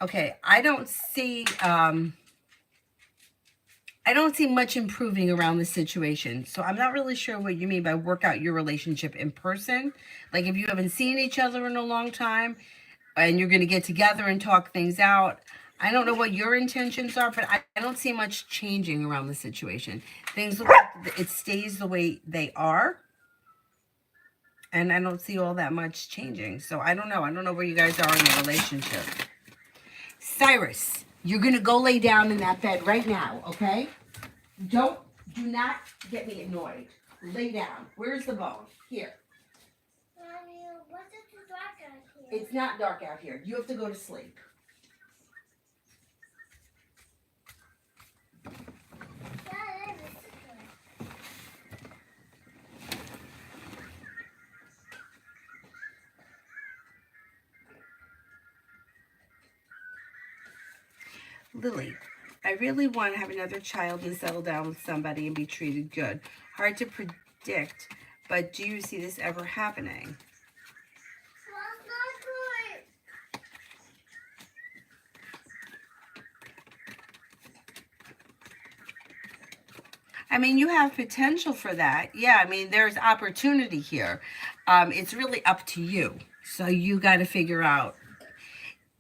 Okay, I don't see much improving around the situation. So I'm not really sure what you mean by work out your relationship in person. Like if you haven't seen each other in a long time and you're going to get together and talk things out. I don't know what your intentions are, but I don't see much changing around the situation. Things look like it stays the way they are. And I don't see all that much changing. So I don't know. I don't know where you guys are in the relationship. Cyrus, you're going to go lay down in that bed right now, okay? Do not get me annoyed. Lay down. Where's the bone? Here. Mommy, what's it so dark out here? It's not dark out here. You have to go to sleep. That is good. Lily, I really want to have another child and settle down with somebody and be treated good. Hard to predict, but do you see this ever happening? That's not good. I mean, you have potential for that. Yeah, I mean, there's opportunity here. It's really up to you. So you got to figure out,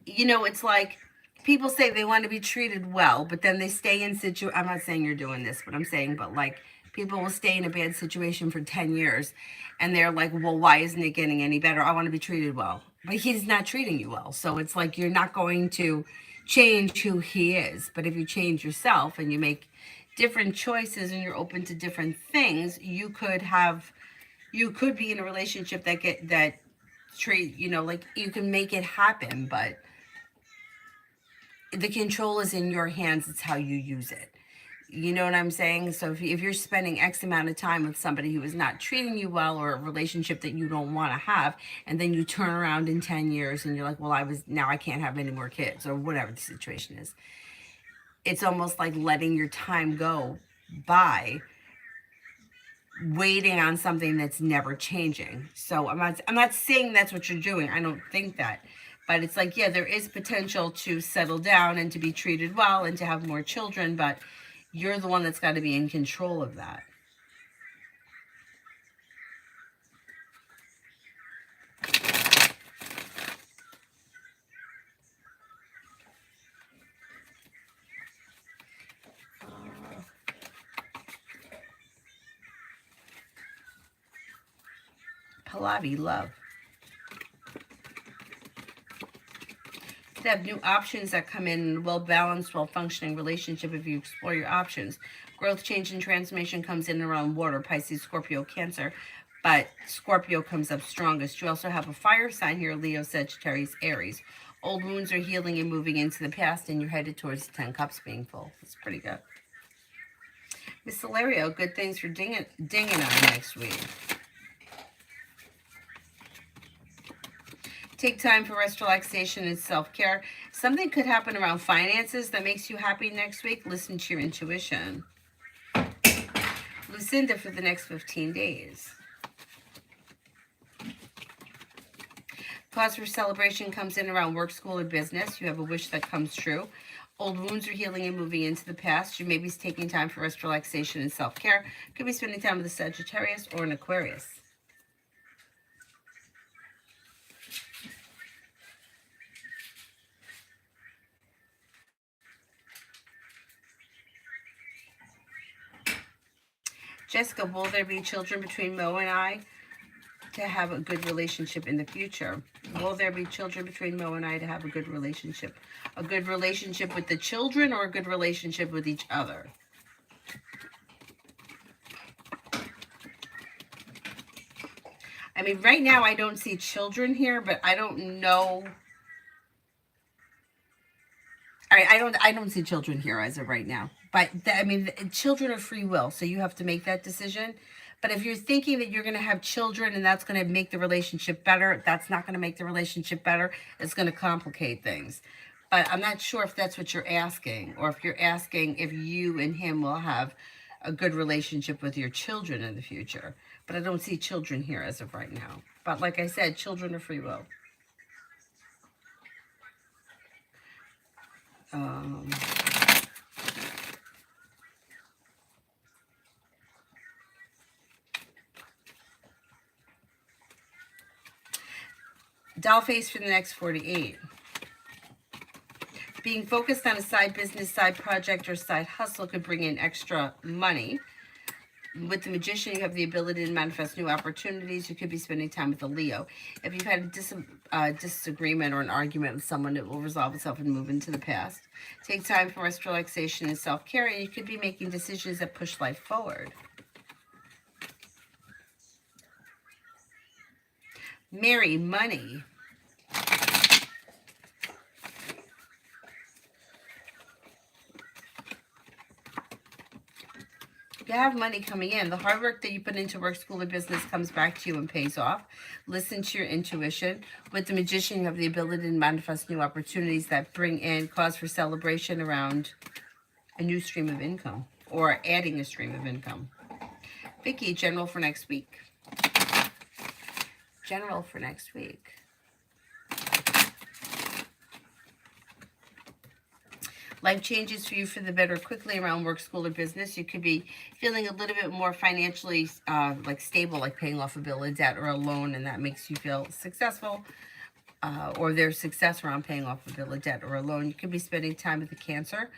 it's like people say they want to be treated well, but then they stay in I'm not saying you're doing this, but I'm saying, but like people will stay in a bad situation for 10 years and they're like, well, why isn't it getting any better? I want to be treated well, but he's not treating you well. So it's like, you're not going to change who he is. But if you change yourself and you make different choices and you're open to different things, you could be in a relationship that treat, like you can make it happen, but the control is in your hands. It's how you use it. You know what I'm saying? So if you're spending X amount of time with somebody who is not treating you well, or a relationship that you don't want to have, and then you turn around in 10 years and you're like, well, now I can't have any more kids, or whatever the situation is. It's almost like letting your time go by waiting on something that's never changing. So I'm not saying that's what you're doing. I don't think that. But it's like, yeah, there is potential to settle down and to be treated well and to have more children, but you're the one that's got to be in control of that. Pallavi, love. To have new options that come in, well-balanced, well-functioning relationship if you explore your options. Growth, change, and transformation comes in around water, Pisces, Scorpio, Cancer, but Scorpio comes up strongest. You also have a fire sign here, Leo, Sagittarius, Aries. Old wounds are healing and moving into the past, and you're headed towards the 10 cups being full. It's pretty good. Miss Hilario, good things for dinging on next week. Take time for rest, relaxation, and self-care. Something could happen around finances that makes you happy next week. Listen to your intuition. Lucinda for the next 15 days. Cause for celebration comes in around work, school, or business. You have a wish that comes true. Old wounds are healing and moving into the past. You may be taking time for rest, relaxation, and self-care. Could be spending time with a Sagittarius or an Aquarius. Jessica, will there be children between Mo and I to have a good relationship in the future? Will there be children between Mo and I to have a good relationship? A good relationship with the children or a good relationship with each other? I mean, right now I don't see children here, but I don't know. I don't see children here as of right now. But I mean, children are free will, so you have to make that decision. But if you're thinking that you're going to have children and that's going to make the relationship better, that's not going to make the relationship better. It's going to complicate things. But I'm not sure if that's what you're asking, or if you're asking if you and him will have a good relationship with your children in the future. But I don't see children here as of right now. But like I said, children are free will. Um, Doll face for the next 48. Being focused on a side business, side project, or side hustle could bring in extra money. With the Magician, you have the ability to manifest new opportunities. You could be spending time with a Leo. If you've had a disagreement or an argument with someone, it will resolve itself and move into the past. Take time for rest, relaxation, and self-care, and you could be making decisions that push life forward. Mary, money. You have money coming in. The hard work that you put into work, school, or business comes back to you and pays off. Listen to your intuition. With the Magician, you have the ability to manifest new opportunities that bring in cause for celebration around a new stream of income or adding a stream of income. Vicky, general for next week. General for next week. Life changes for you for the better quickly around work, school, or business. You could be feeling a little bit more financially like stable, like paying off a bill of debt or a loan, and that makes you feel successful. Or there's success around paying off a bill of debt or a loan. You could be spending time with the Cancer.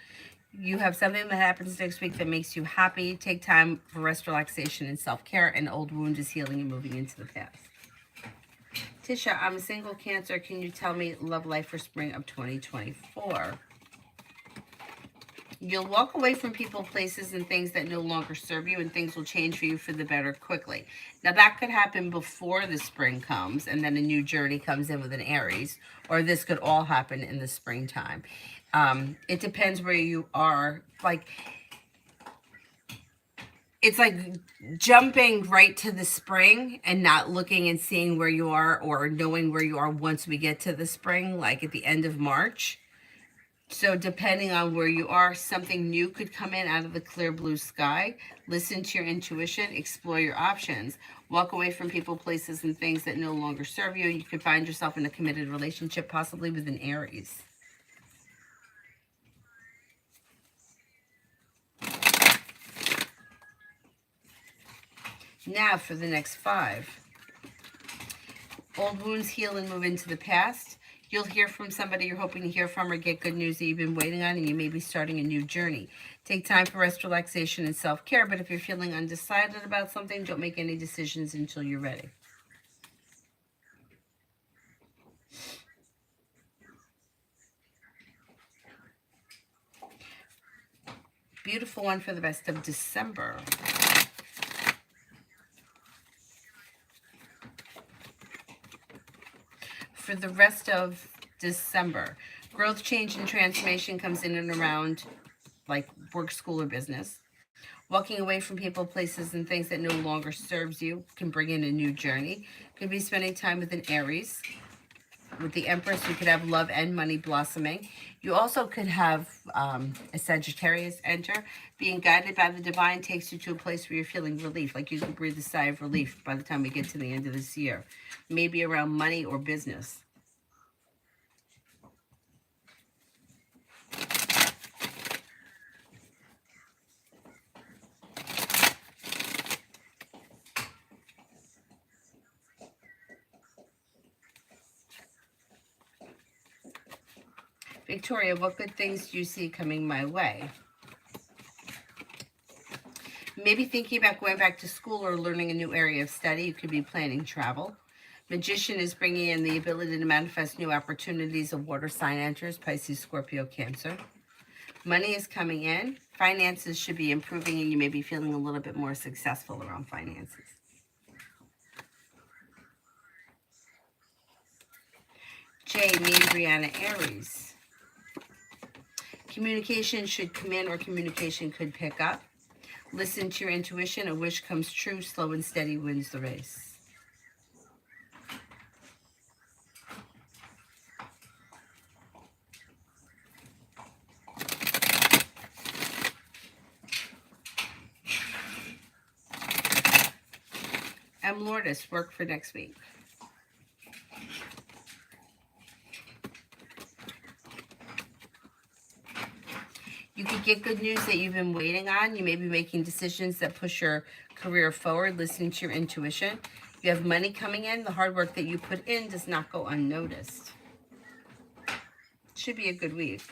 You have something that happens next week that makes you happy. Take time for rest, relaxation, and self-care. An old wound is healing and moving into the past. Tisha, I'm a single Cancer. Can you tell me love life for spring of 2024? You'll walk away from people, places, and things that no longer serve you, and things will change for you for the better quickly. Now, that could happen before the spring comes, and then a new journey comes in with an Aries, or this could all happen in the springtime. It depends where you are. Like, it's like jumping right to the spring and not looking and seeing where you are or knowing where you are once we get to the spring, like at the end of March. So depending on where you are, something new could come in out of the clear blue sky. Listen to your intuition, explore your options, walk away from people, places, and things that no longer serve you. You could find yourself in a committed relationship, possibly with an Aries. Now for the next 5. Old wounds heal and move into the past. You'll hear from somebody you're hoping to hear from or get good news that you've been waiting on, and you may be starting a new journey. Take time for rest, relaxation, and self-care, but if you're feeling undecided about something, don't make any decisions until you're ready. Beautiful one for the rest of December. For the rest of December, growth, change, and transformation comes in and around like work, school, or business. Walking away from people, places, and things that no longer serves you can bring in a new journey. Could be spending time with an Aries. With the Empress, you could have love and money blossoming. You also could have a Sagittarius enter. Being guided by the divine takes you to a place where you're feeling relief, like you can breathe a sigh of relief by the time we get to the end of this year. Maybe around money or business. Victoria, what good things do you see coming my way? Maybe thinking about going back to school or learning a new area of study. You could be planning travel. Magician is bringing in the ability to manifest new opportunities. A water sign enters, Pisces, Scorpio, Cancer. Money is coming in. Finances should be improving, and you may be feeling a little bit more successful around finances. J, me and Brianna, Aries. Communication should come in, or communication could pick up. Listen to your intuition. A wish comes true. Slow and steady wins the race. M. Lourdes, work for next week. You could get good news that you've been waiting on. You may be making decisions that push your career forward, listening to your intuition. You have money coming in. The hard work that you put in does not go unnoticed. Should be a good week.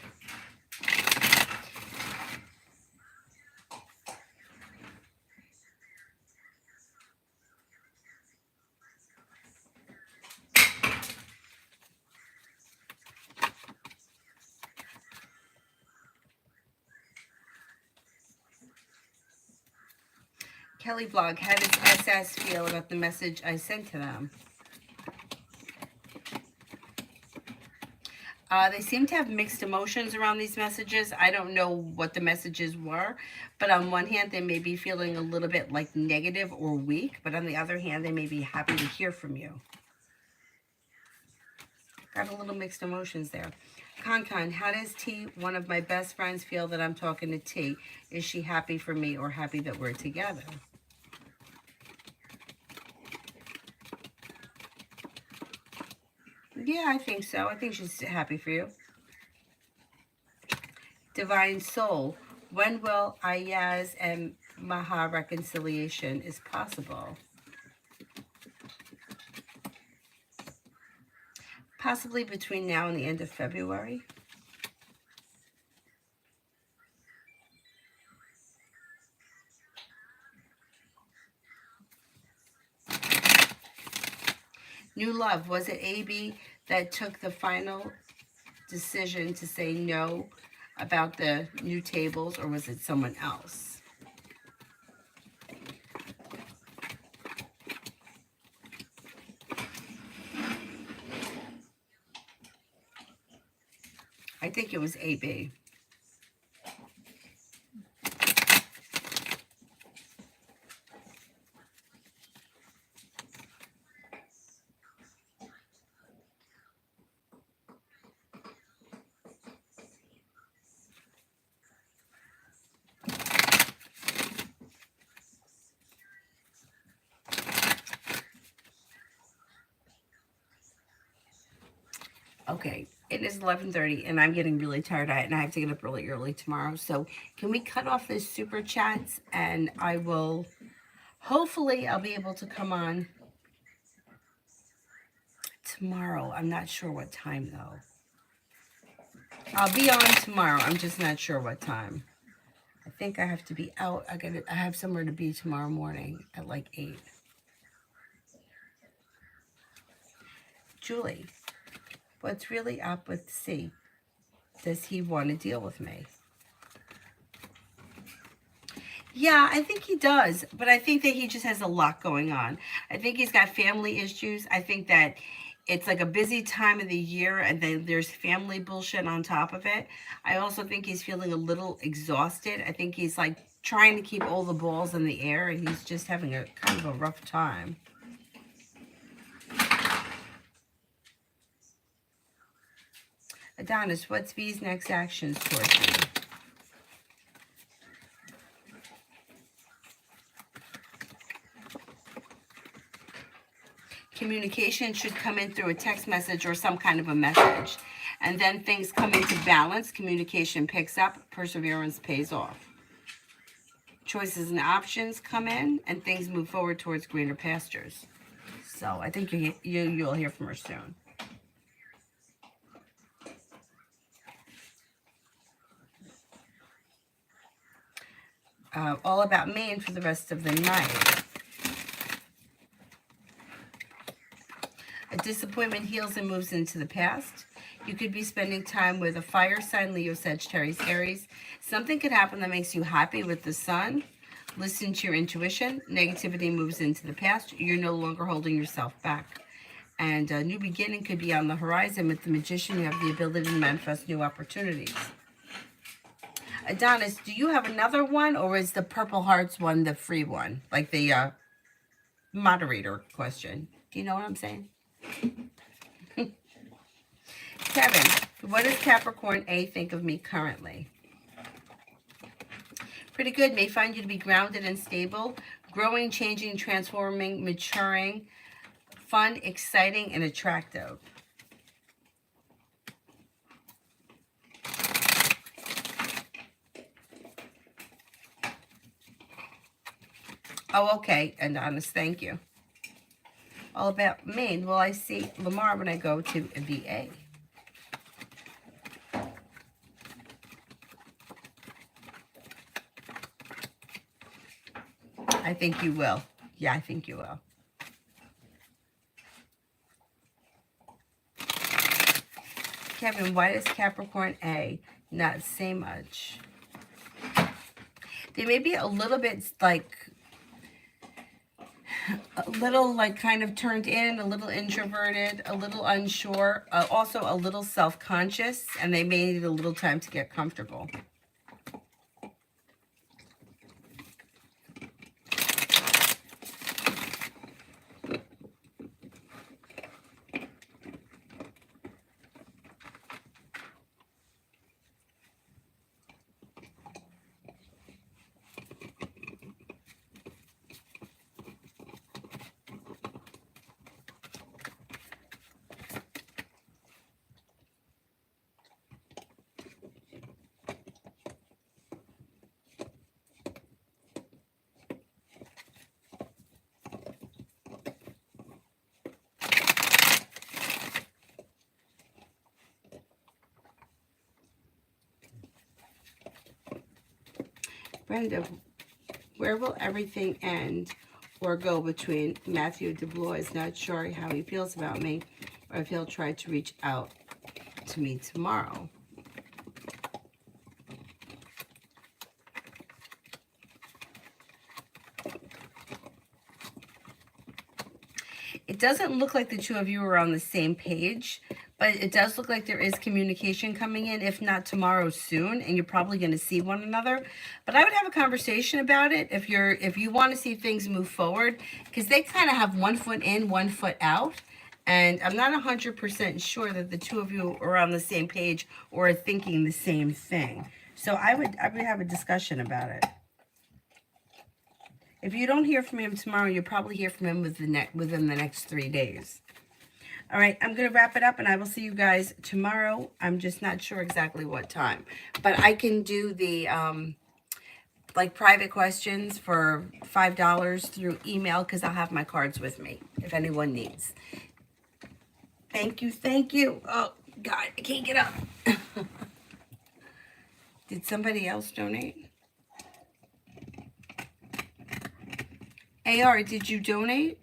Kelly Vlog, how does SS feel about the message I sent to them? They seem to have mixed emotions around these messages. I don't know what the messages were, but on one hand, they may be feeling a little bit like negative or weak, but on the other hand, they may be happy to hear from you. Got a little mixed emotions there. Con, how does T, one of my best friends, feel that I'm talking to T? Is she happy for me or happy that we're together? Yeah, I think so. I think she's happy for you. Divine Soul, when will Ayaz and Maha reconciliation is possible? Possibly between now and the end of February. New Love, was it AB that took the final decision to say no about the new tables, or was it someone else? I think it was AB. Okay, it is 11:30 and I'm getting really tired and I have to get up really early tomorrow. So can we cut off this super chats, and I will, hopefully I'll be able to come on tomorrow. I'm not sure what time though. I'll be on tomorrow. I'm just not sure what time. I think I have to be out. I have somewhere to be tomorrow morning at like 8. Julie, what's really up with C? Does he want to deal with me? Yeah, I think he does, but I think that he just has a lot going on. I think he's got family issues. I think that it's like a busy time of the year, and then there's family bullshit on top of it. I also think he's feeling a little exhausted. I think he's like trying to keep all the balls in the air, and he's just having a kind of a rough time. Adonis, what's V's next actions towards me? Communication should come in through a text message or some kind of a message. And then things come into balance. Communication picks up. Perseverance pays off. Choices and options come in, and things move forward towards greener pastures. So I think you'll hear from her soon. all about Maine for the rest of the night. A disappointment heals and moves into the past. You could be spending time with a fire sign, Leo, Sagittarius, Aries. Something could happen that makes you happy with the sun. Listen to your intuition. Negativity moves into the past. You're no longer holding yourself back. And a new beginning could be on the horizon. With the Magician, you have the ability to manifest new opportunities. Adonis, do you have another one, or is the Purple Hearts one the free one? Like the moderator question. Do you know what I'm saying? Kevin, what does Capricorn A think of me currently? Pretty good. May find you to be grounded and stable. Growing, changing, transforming, maturing. Fun, exciting, and attractive. Oh, okay. And honest, thank you. All about Maine. Well, I see Lamar when I go to VA. I think you will. Yeah, I think you will. Kevin, why does Capricorn A not say much? They may be a little bit like, kind of turned in, a little introverted, a little unsure, also a little self-conscious, and they may need a little time to get comfortable. Brenda, where will everything end or go between Matthew DeBlois? Is not sure how he feels about me, or if he'll try to reach out to me tomorrow. It doesn't look like the two of you are on the same page, but it does look like there is communication coming in, if not tomorrow, soon, and you're probably going to see one another. But I would have a conversation about it if you want to see things move forward, because they kind of have 1 foot in, 1 foot out, and I'm not 100% sure that the two of you are on the same page or are thinking the same thing. So I would have a discussion about it. If you don't hear from him tomorrow, you'll probably hear from him within the next 3 days. All right, I'm going to wrap it up, and I will see you guys tomorrow. I'm just not sure exactly what time. But I can do the, private questions for $5 through email, because I'll have my cards with me if anyone needs. Thank you, thank you. Oh, God, I can't get up. Did somebody else donate? AR, did you donate?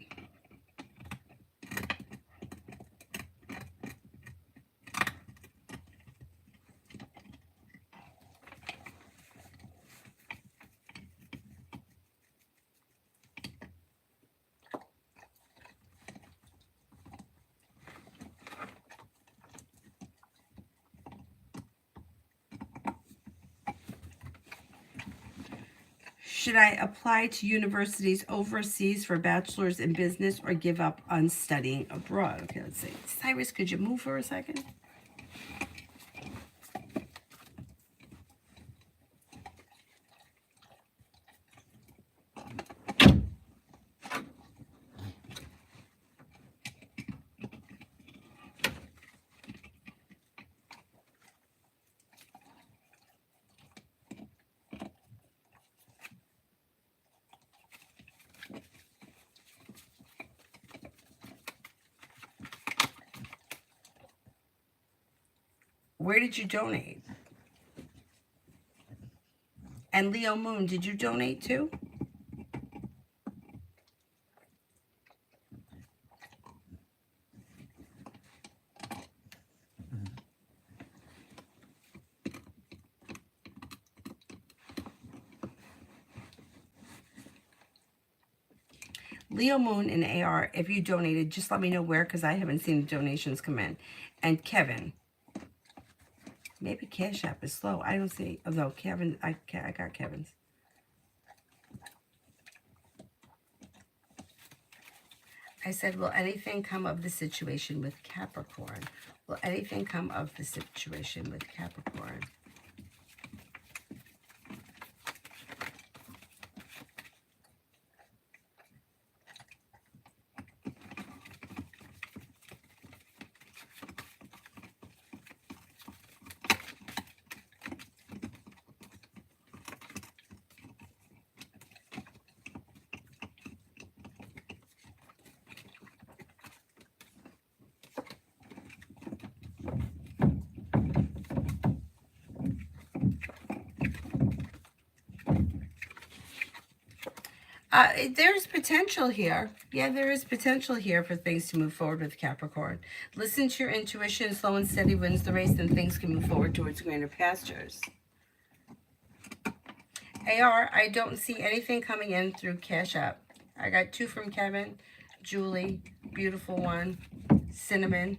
Should I apply to universities overseas for bachelor's in business or give up on studying abroad? Okay, let's see. Cyrus, could you move for a second? Where did you donate? And Leo Moon, did you donate too? Leo Moon and AR, if you donated, just let me know where, because I haven't seen the donations come in. And Kevin. Maybe Cash App is slow. I don't see. Oh, no, Kevin. I got Kevin's. I said, will anything come of the situation with Capricorn? Will anything come of the situation with Capricorn? There's potential here. Yeah, there is potential here for things to move forward with Capricorn. Listen to your intuition. Slow and steady wins the race, and things can move forward towards greener pastures. AR, I don't see anything coming in through Cash App. I got 2 from Kevin, Julie, beautiful one, Cinnamon.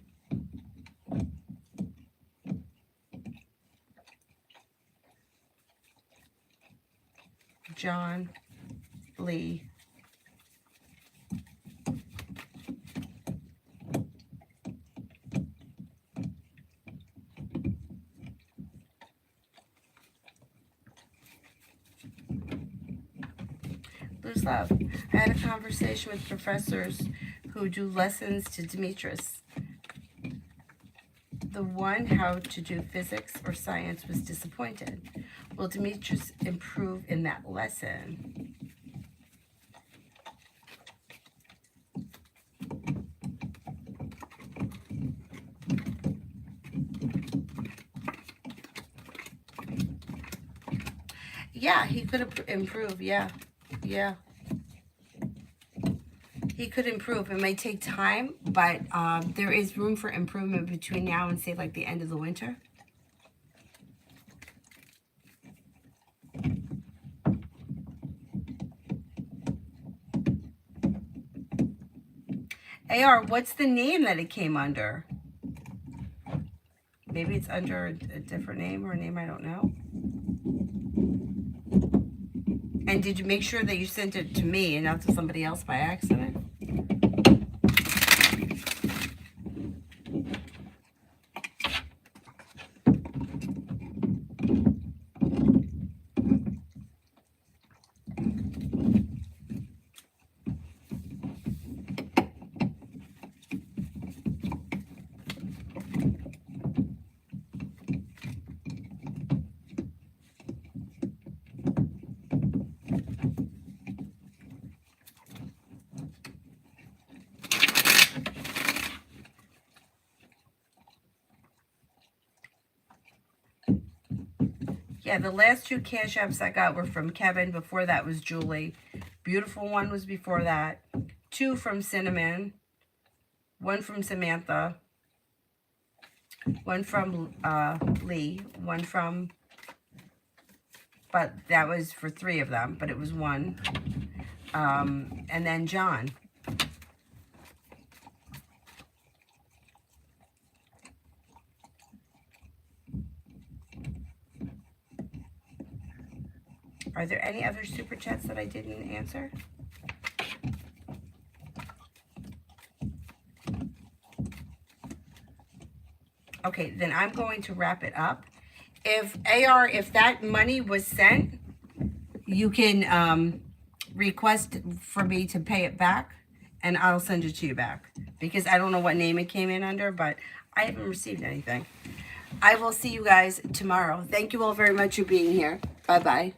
John, Lee. Lose love. I had a conversation with professors who do lessons to Demetrius. The one how to do physics or science was disappointed. Will Demetrius improve in that lesson? Yeah, he could improve. Yeah. He could improve. It may take time, but there is room for improvement between now and, say, like the end of the winter. AR, what's the name that it came under? Maybe it's under a different name or a name I don't know. And did you make sure that you sent it to me and not to somebody else by accident? Yeah, the last 2 Cash Apps I got were from Kevin. Before that was Julie. Beautiful one was before that. 2 from Cinnamon. 1 from Samantha. 1 from Lee. 1 from... But that was for 3 of them. But it was 1. And then John. Are there any other super chats that I didn't answer? Okay, then I'm going to wrap it up. If AR, if that money was sent, you can request for me to pay it back, and I'll send it to you back. Because I don't know what name it came in under, but I haven't received anything. I will see you guys tomorrow. Thank you all very much for being here. Bye-bye.